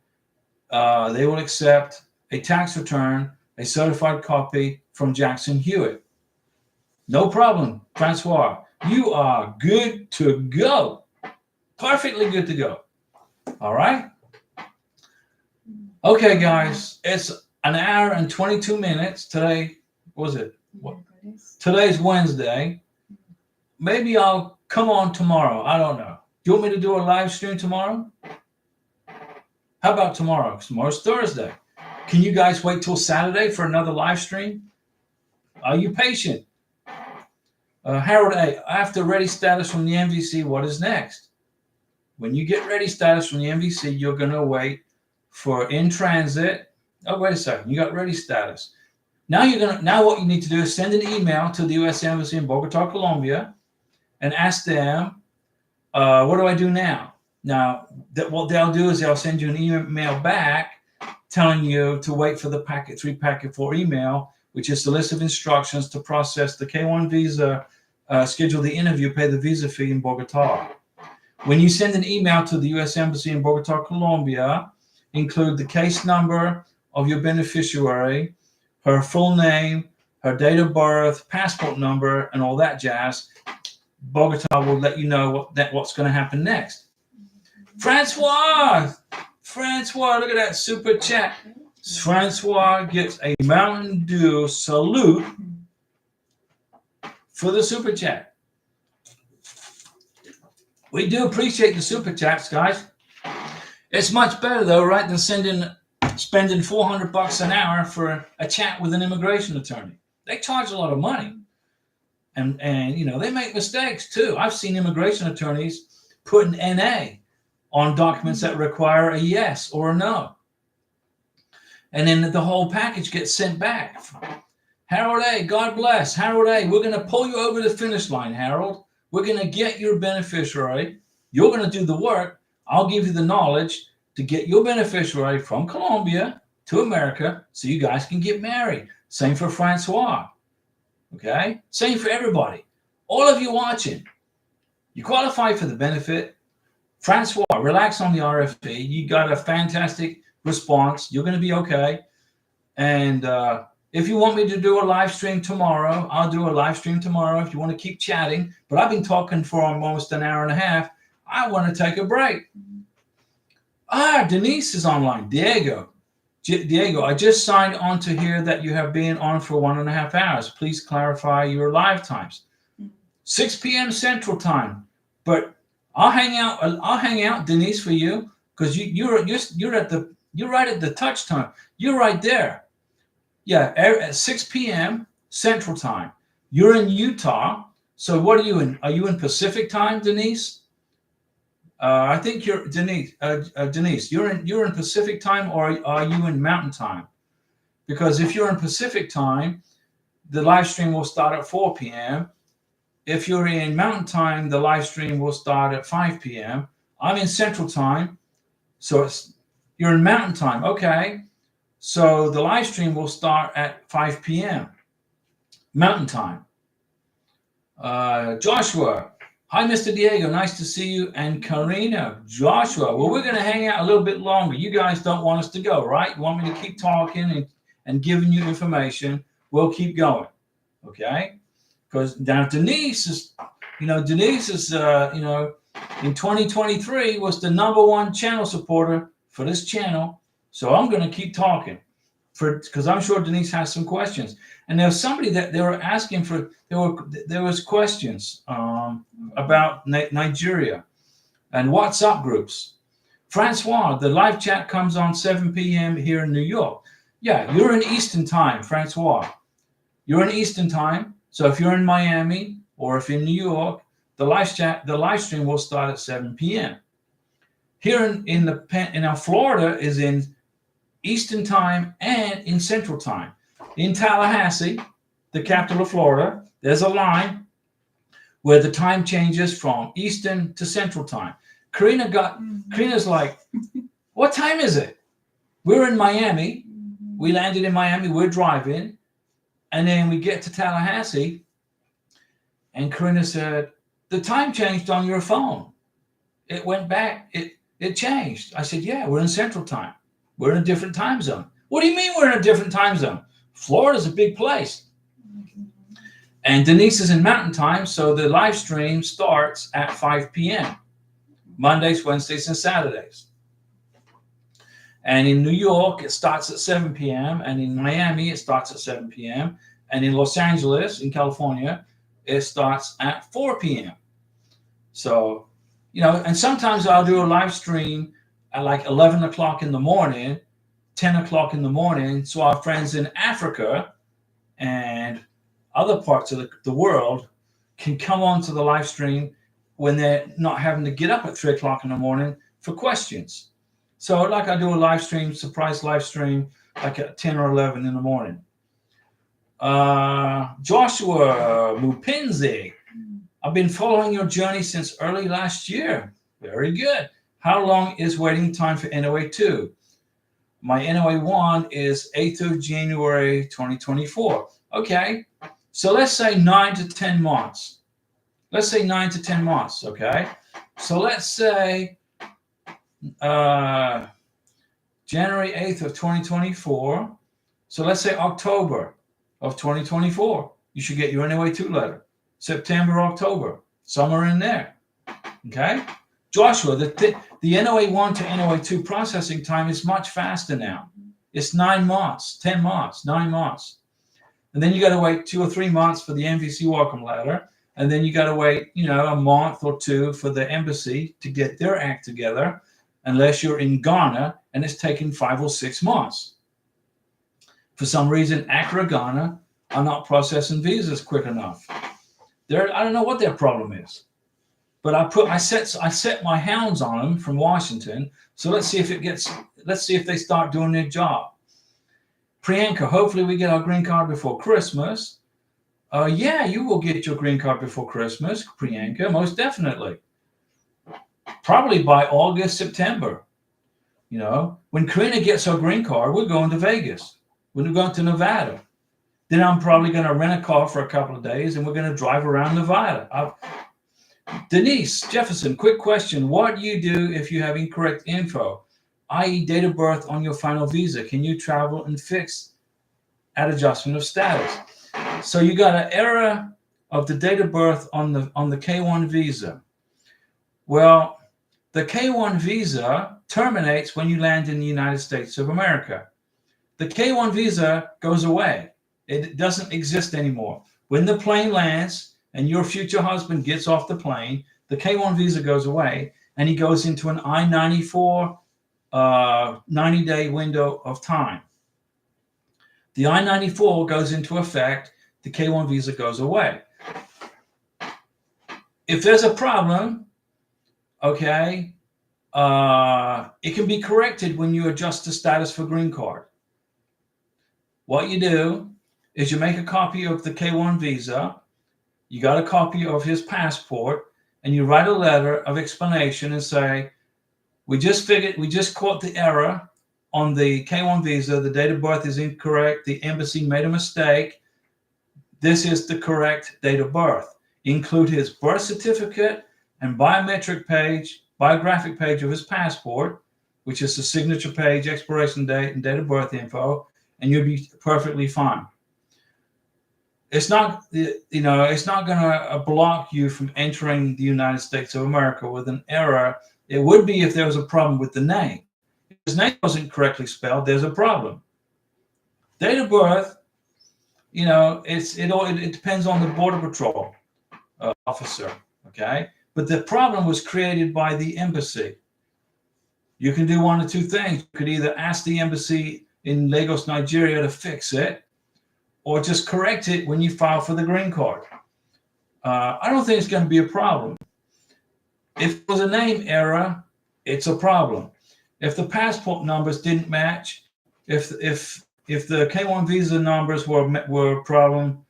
Speaker 1: they will accept a tax return, a certified copy from Jackson Hewitt. No problem, Francois. You are good to go. Perfectly good to go. All right? Okay, guys. It's 1 hour and 22 minutes. Today, what was it? Today's Wednesday. Maybe I'll come on tomorrow. I don't know. Do you want me to do a live stream tomorrow? How about tomorrow? Tomorrow's Thursday. Can you guys wait till Saturday for another live stream? Are you patient? Harold A., after ready status from the MVC, what is next? When you get ready status from the MVC, you're going to wait for in transit. Oh, wait a second. You got ready status. Now what you need to do is send an email to the U.S. Embassy in Bogota, Colombia, and ask them, what do I do now? Now, what they'll do is they'll send you an email back telling you to wait for the packet 3, packet 4 email, which is the list of instructions to process the K-1 visa, schedule the interview, pay the visa fee in Bogota. When you send an email to the U.S. Embassy in Bogota, Colombia, include the case number of your beneficiary, her full name, her date of birth, passport number, and all that jazz. Bogota will let you know what's going to happen next. Francois, look at that super chat. Francois gets a Mountain Dew salute for the super chat. We do appreciate the super chats, guys. It's much better though, right, than spending $400 an hour for a chat with an immigration attorney. They charge a lot of money, and they make mistakes too. I've seen immigration attorneys put an NA on documents that require a yes or a no, and then the whole package gets sent back. Harold A., God bless. Harold A., we're going to pull you over the finish line, Harold. We're going to get your beneficiary. You're going to do the work. I'll give you the knowledge to get your beneficiary from Colombia to America so you guys can get married. Same for Francois. Okay? Same for everybody. all of you watching, you qualify for the benefit. Francois, relax on the RFP. You got a fantastic response. You're going to be okay. And if you want me to do a live stream tomorrow, I'll do a live stream tomorrow if you want to keep chatting. But I've been talking for almost an hour and a half. I want to take a break. Denise is online. Diego, I just signed on to hear that you have been on for 1.5 hours. Please clarify your live times. 6 p.m. Central Time. But I'll hang out, Denise, for you, because you're right at the touch time. You're right there. Yeah, at 6 p.m. Central Time. You're in Utah. So what are you in? Are you in Pacific Time, Denise? I think you're Denise. Denise, you're in Pacific Time, or are you in Mountain Time? Because if you're in Pacific Time, the live stream will start at 4 p.m. If you're in Mountain Time, the live stream will start at 5 p.m. I'm in Central Time, so you're in Mountain Time. Okay, so the live stream will start at 5 p.m. Mountain Time. Joshua. Hi, Mr. Diego. Nice to see you. And Karina, Joshua. Well, we're going to hang out a little bit longer. You guys don't want us to go, right? You want me to keep talking and giving you information. We'll keep going, okay? Because now Denise is, in 2023 was the #1 channel supporter for this channel. So I'm going to keep talking because I'm sure Denise has some questions. And there's somebody that they were asking for. There was questions about Nigeria and WhatsApp groups. Francois, the live chat comes on 7 p.m. here in New York. Yeah, you're in Eastern Time, Francois. You're in Eastern Time. So if you're in Miami or if you're in New York, the live stream will start at 7 p.m. Here in Florida is in Eastern Time and in Central Time. In Tallahassee, the capital of Florida, there's a line where the time changes from Eastern to Central Time. Karina's like, what time is it? We're in Miami. We landed in Miami. We're driving. And then we get to Tallahassee. And Karina said, the time changed on your phone. It went back. It changed. I said, yeah, we're in Central Time. We're in a different time zone. What do you mean we're in a different time zone? Florida's a big place. And Denise is in Mountain Time, so the live stream starts at 5 p.m. Mondays, Wednesdays, and Saturdays. And in New York, it starts at 7 p.m. And in Miami, it starts at 7 p.m. And in Los Angeles, in California, it starts at 4 p.m. So, and sometimes I'll do a live stream at like 11 o'clock in the morning, 10 o'clock in the morning. So our friends in Africa and other parts of the world can come on to the live stream when they're not having to get up at 3 o'clock in the morning for questions. So like I do a live stream, surprise live stream, like at 10 or 11 in the morning. Joshua Mupinzi, I've been following your journey since early last year. Very good. How long is waiting time for NOA 2? My NOA 1 is 8th of January, 2024. Okay. So let's say 9 to 10 months. Let's say 9 to 10 months. Okay. So let's say January 8th of 2024. So let's say October of 2024. You should get your NOA 2 letter. September, October, somewhere in there. Okay. Joshua, the NOA 1 to NOA 2 processing time is much faster now. It's 9 months, 10 months, 9 months. And then you got to wait 2 or 3 months for the MVC welcome letter. And then you got to wait, a month or two for the embassy to get their act together, unless you're in Ghana and it's taking 5 or 6 months. For some reason, Accra, Ghana are not processing visas quick enough. I don't know what their problem is. But I set my hounds on them from Washington. So let's see if they start doing their job. Priyanka, hopefully we get our green card before Christmas. Yeah, you will get your green card before Christmas, Priyanka, most definitely. Probably by August, September. When Karina gets her green card, we're going to Vegas. We're going to Nevada. Then I'm probably going to rent a car for a couple of days and we're going to drive around Nevada. Denise Jefferson, quick question. What do you do if you have incorrect info, i.e. date of birth on your final visa? Can you travel and fix at adjustment of status? So you got an error of the date of birth on the K1 visa. Well, the K1 visa terminates when you land in the United States of America. The K1 visa goes away. It doesn't exist anymore. When the plane lands and your future husband gets off the plane, the K1 visa goes away and he goes into an I-94 90-day window of time. The I-94 goes into effect, the K1 visa goes away. If there's a problem, okay, it can be corrected when you adjust the status for green card. What you do is you make a copy of the K1 visa, you got a copy of his passport, and you write a letter of explanation and say, we just caught the error on the K1 visa, the date of birth is incorrect, the embassy made a mistake, this is the correct date of birth. Include his birth certificate and biographic page of his passport, which is the signature page, expiration date, and date of birth info, and you'll be perfectly fine. It's not, it's not going to block you from entering the United States of America with an error. It would be if there was a problem with the name. If his name wasn't correctly spelled, there's a problem. Date of birth, it depends on the Border Patrol officer, okay? But the problem was created by the embassy. You can do one of two things. You could either ask the embassy in Lagos, Nigeria to fix it, or just correct it when you file for the green card. I don't think it's going to be a problem. If it was a name error, it's a problem. If the passport numbers didn't match, if the K1 visa numbers were a problem,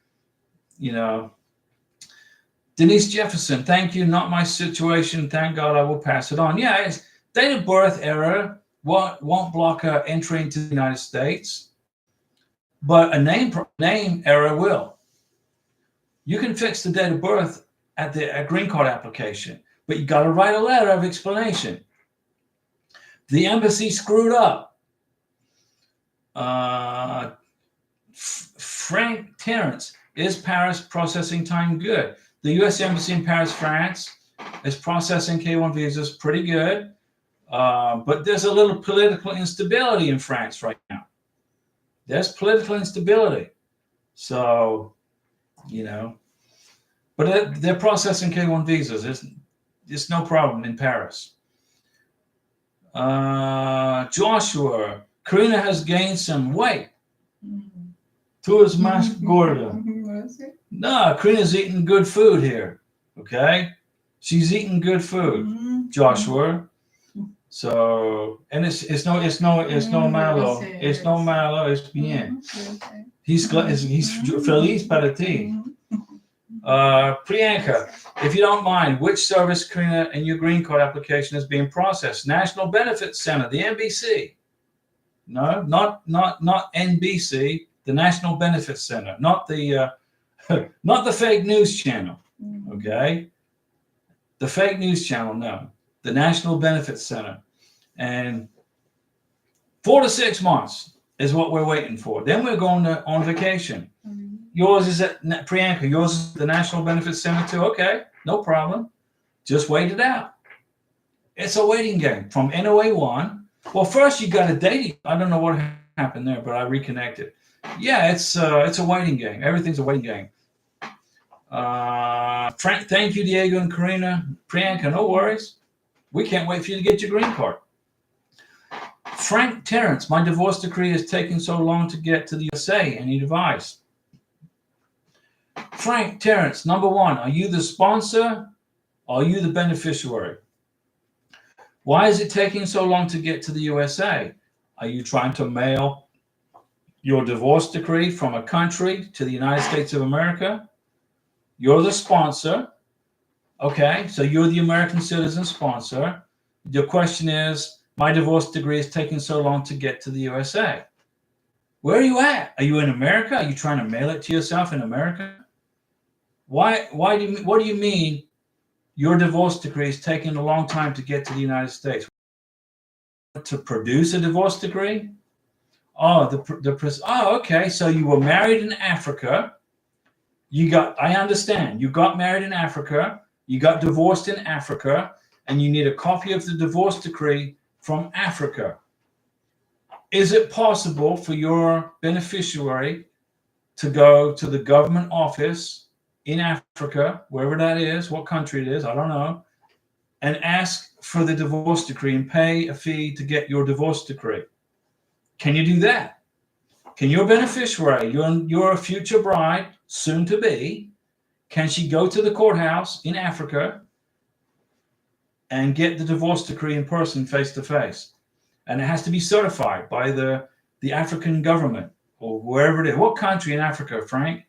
Speaker 1: Denise Jefferson, thank you. Not my situation. Thank God, I will pass it on. Yeah, it's date of birth error won't block entry into the United States, but a name error will. You can fix the date of birth at the green card application, but you got to write a letter of explanation. The embassy screwed up. Frank Terrence, is Paris processing time good? The U.S. Embassy in Paris, France, is processing K1 visas pretty good, but there's a little political instability in France right now. There's political instability. So, but they're processing K1 visas. There's no problem in Paris. Joshua, Karina has gained some weight. Tu es más gorda. No, Karina's eating good food here. Okay? She's eating good food, Joshua. So, and it's no malo. It's no malo, es bien. He's feliz para ti. Priyanka, if you don't mind, which service, Karina, and your green card application is being processed? National Benefits Center, the NBC. No, not NBC, the National Benefits Center, not the fake news channel. Okay, the fake news channel, no, the National Benefits Center, and 4 to 6 months is what we're waiting for. Then we're going on vacation. Yours is at Priyanka. Yours is the National Benefits Center too. Okay, no problem. Just wait it out. It's a waiting game from NOA 1. Well, first you got a dating. I don't know what happened there, but I reconnected. Yeah, it's a waiting game. Everything's a waiting game. Frank, thank you, Diego and Karina. Priyanka, no worries. We can't wait for you to get your green card. Frank Terrence, my divorce decree is taking so long to get to the USA. Any advice? Frank Terrence, number one, are you the sponsor or are you the beneficiary? Why is it taking so long to get to the USA? Are you trying to mail your divorce decree from a country to the United States of America? You're the sponsor. Okay, so you're the American citizen sponsor. Your question is, my divorce decree is taking so long to get to the USA. Where are you at? Are you in America? Are you trying to mail it to yourself in America? What do you mean your divorce decree is taking a long time to get to the United States? To produce a divorce decree? Oh, okay. So you were married in Africa. I understand. You got married in Africa. You got divorced in Africa, and you need a copy of the divorce decree from Africa. Is it possible for your beneficiary to go to the government office in Africa, wherever that is, what country it is, I don't know, and ask for the divorce decree and pay a fee to get your divorce decree? Can you do that? Can your beneficiary, your future bride, soon to be, can she go to the courthouse in Africa and get the divorce decree in person, face to face? And it has to be certified by the African government or wherever it is. What country in Africa, Frank?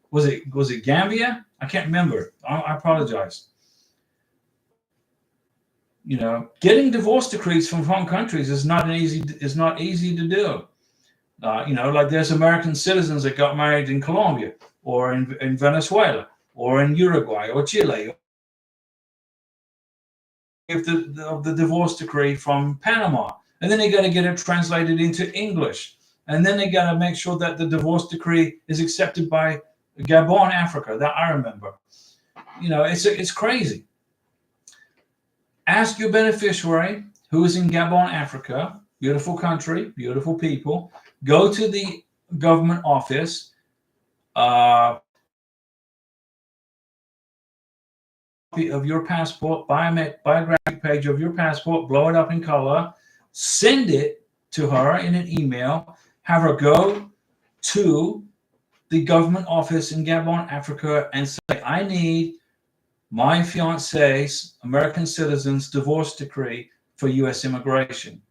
Speaker 1: Was it Gambia? I can't remember. I apologize. Getting divorce decrees from home countries is not easy to do. Like there's American citizens that got married in Colombia or in Venezuela or in Uruguay or Chile. Of the divorce decree from Panama, and then they got to get it translated into English, and then they got to make sure that the divorce decree is accepted by Gabon, Africa. That I remember. It's crazy. Ask your beneficiary who is in Gabon, Africa. Beautiful country, beautiful people. Go to the government office. Of your passport, biographic page of your passport, blow it up in color, send it to her in an email, have her go to the government office in Gabon, Africa, and say, I need my fiance's American citizen's divorce decree for U.S. immigration.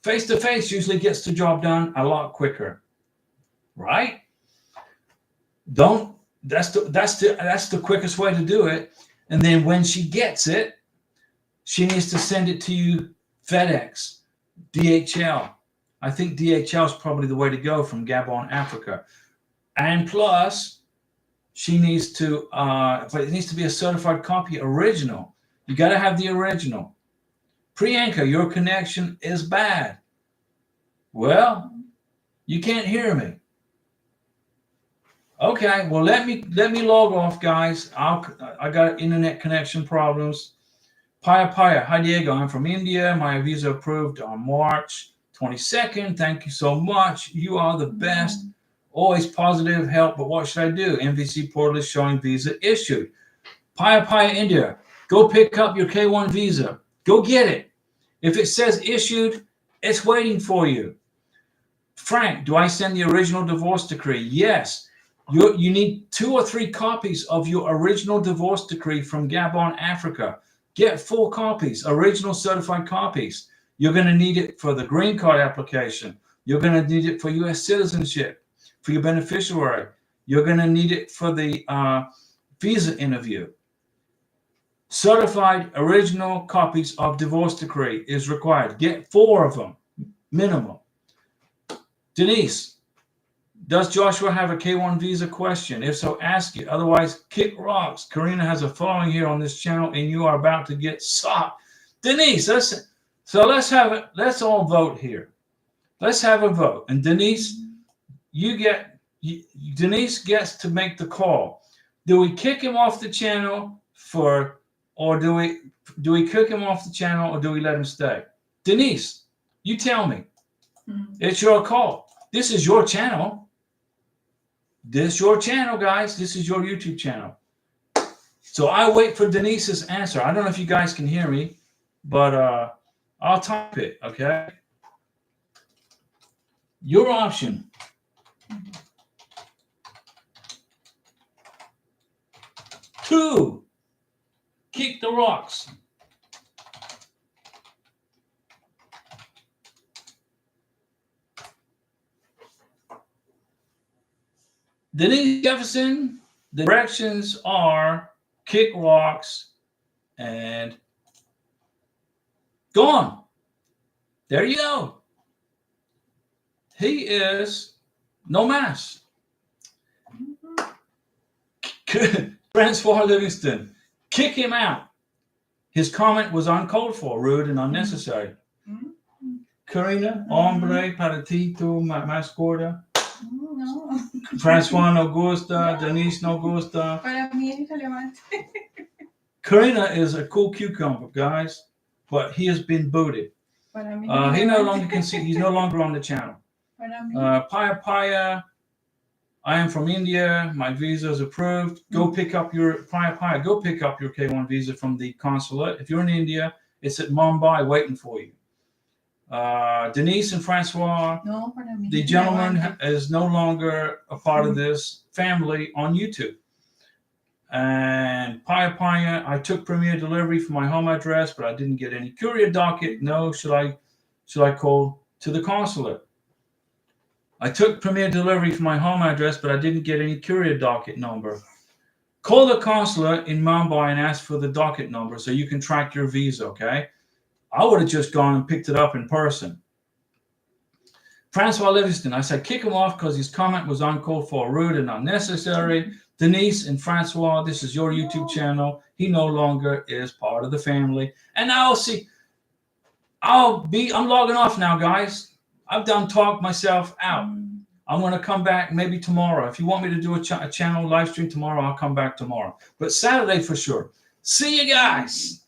Speaker 1: Face-to-face usually gets the job done a lot quicker, right? That's the quickest way to do it. And then when she gets it, she needs to send it to you FedEx, DHL. I think DHL is probably the way to go from Gabon, Africa. And plus, she needs to, but it needs to be a certified copy, original. You got to have the original. Priyanka, your connection is bad. Well, you can't hear me. Okay, well let me log off, guys. I got internet connection problems. Paya, hi Diego. I'm from India. My visa approved on March 22nd. Thank you so much. You are the best. Always positive help. But what should I do? MVC portal is showing visa issued. Paya, India. Go pick up your K1 visa. Go get it. If it says issued, it's waiting for you. Frank, do I send the original divorce decree? Yes. You need 2 or 3 copies of your original divorce decree from Gabon, Africa. Get 4 copies, original certified copies. You're going to need it for the green card application. You're going to need it for U.S. citizenship, for your beneficiary. You're going to need it for the visa interview. Certified original copies of divorce decree is required. Get 4 of them, minimum. Denise, does Joshua have a K1 visa question? If so, ask it. Otherwise, kick rocks. Karina has a following here on this channel, and you are about to get socked. Denise, let's all vote here. Let's have a vote. And Denise, Denise gets to make the call. Do we kick him off the channel or do we kick him off the channel, or do we let him stay? Denise, you tell me. It's your call. This is your channel. This is your channel, guys. This is your YouTube channel. So I wait for Denise's answer. I don't know if you guys can hear me, but I'll type it, okay? Your option. Two, kick the rocks. Denise Jefferson, the directions are kick rocks and gone. There you go. He is No mask. Francois Livingston, kick him out. His comment was uncalled for, rude, and unnecessary. Karina, hombre, paratito, más gorda.
Speaker 2: No.
Speaker 1: Francois no gusta, Denise no gusta.
Speaker 2: Para mí es irrelevante.
Speaker 1: Karina is a cool cucumber, guys, but he has been booted.
Speaker 2: Para mí
Speaker 1: He no longer can see. He's no longer on the channel.
Speaker 2: Para mí.
Speaker 1: Paya Paya, I am from India. My visa is approved. Go pick up your Paya Paya. Go pick up your K1 visa from the consulate. If you're in India, it's at Mumbai waiting for you. Denise and Francois,
Speaker 2: No, para mí
Speaker 1: the gentleman is no longer a part of this family on YouTube. And Paya Paya, I took Premier delivery for my home address, but I didn't get any courier docket. No, should I call to the consulate? I took Premier delivery for my home address, but I didn't get any courier docket number. Call the consulate in Mumbai and ask for the docket number so you can track your visa, okay? I would have just gone and picked it up in person. Francois Livingston, I said kick him off because his comment was uncalled for, rude, and unnecessary. Denise and Francois, this is your YouTube channel. He no longer is part of the family. And now, see, I'm logging off now, guys. I've done talk myself out. I'm going to come back maybe tomorrow. If you want me to do a channel live stream tomorrow, I'll come back tomorrow. But Saturday for sure. See you guys.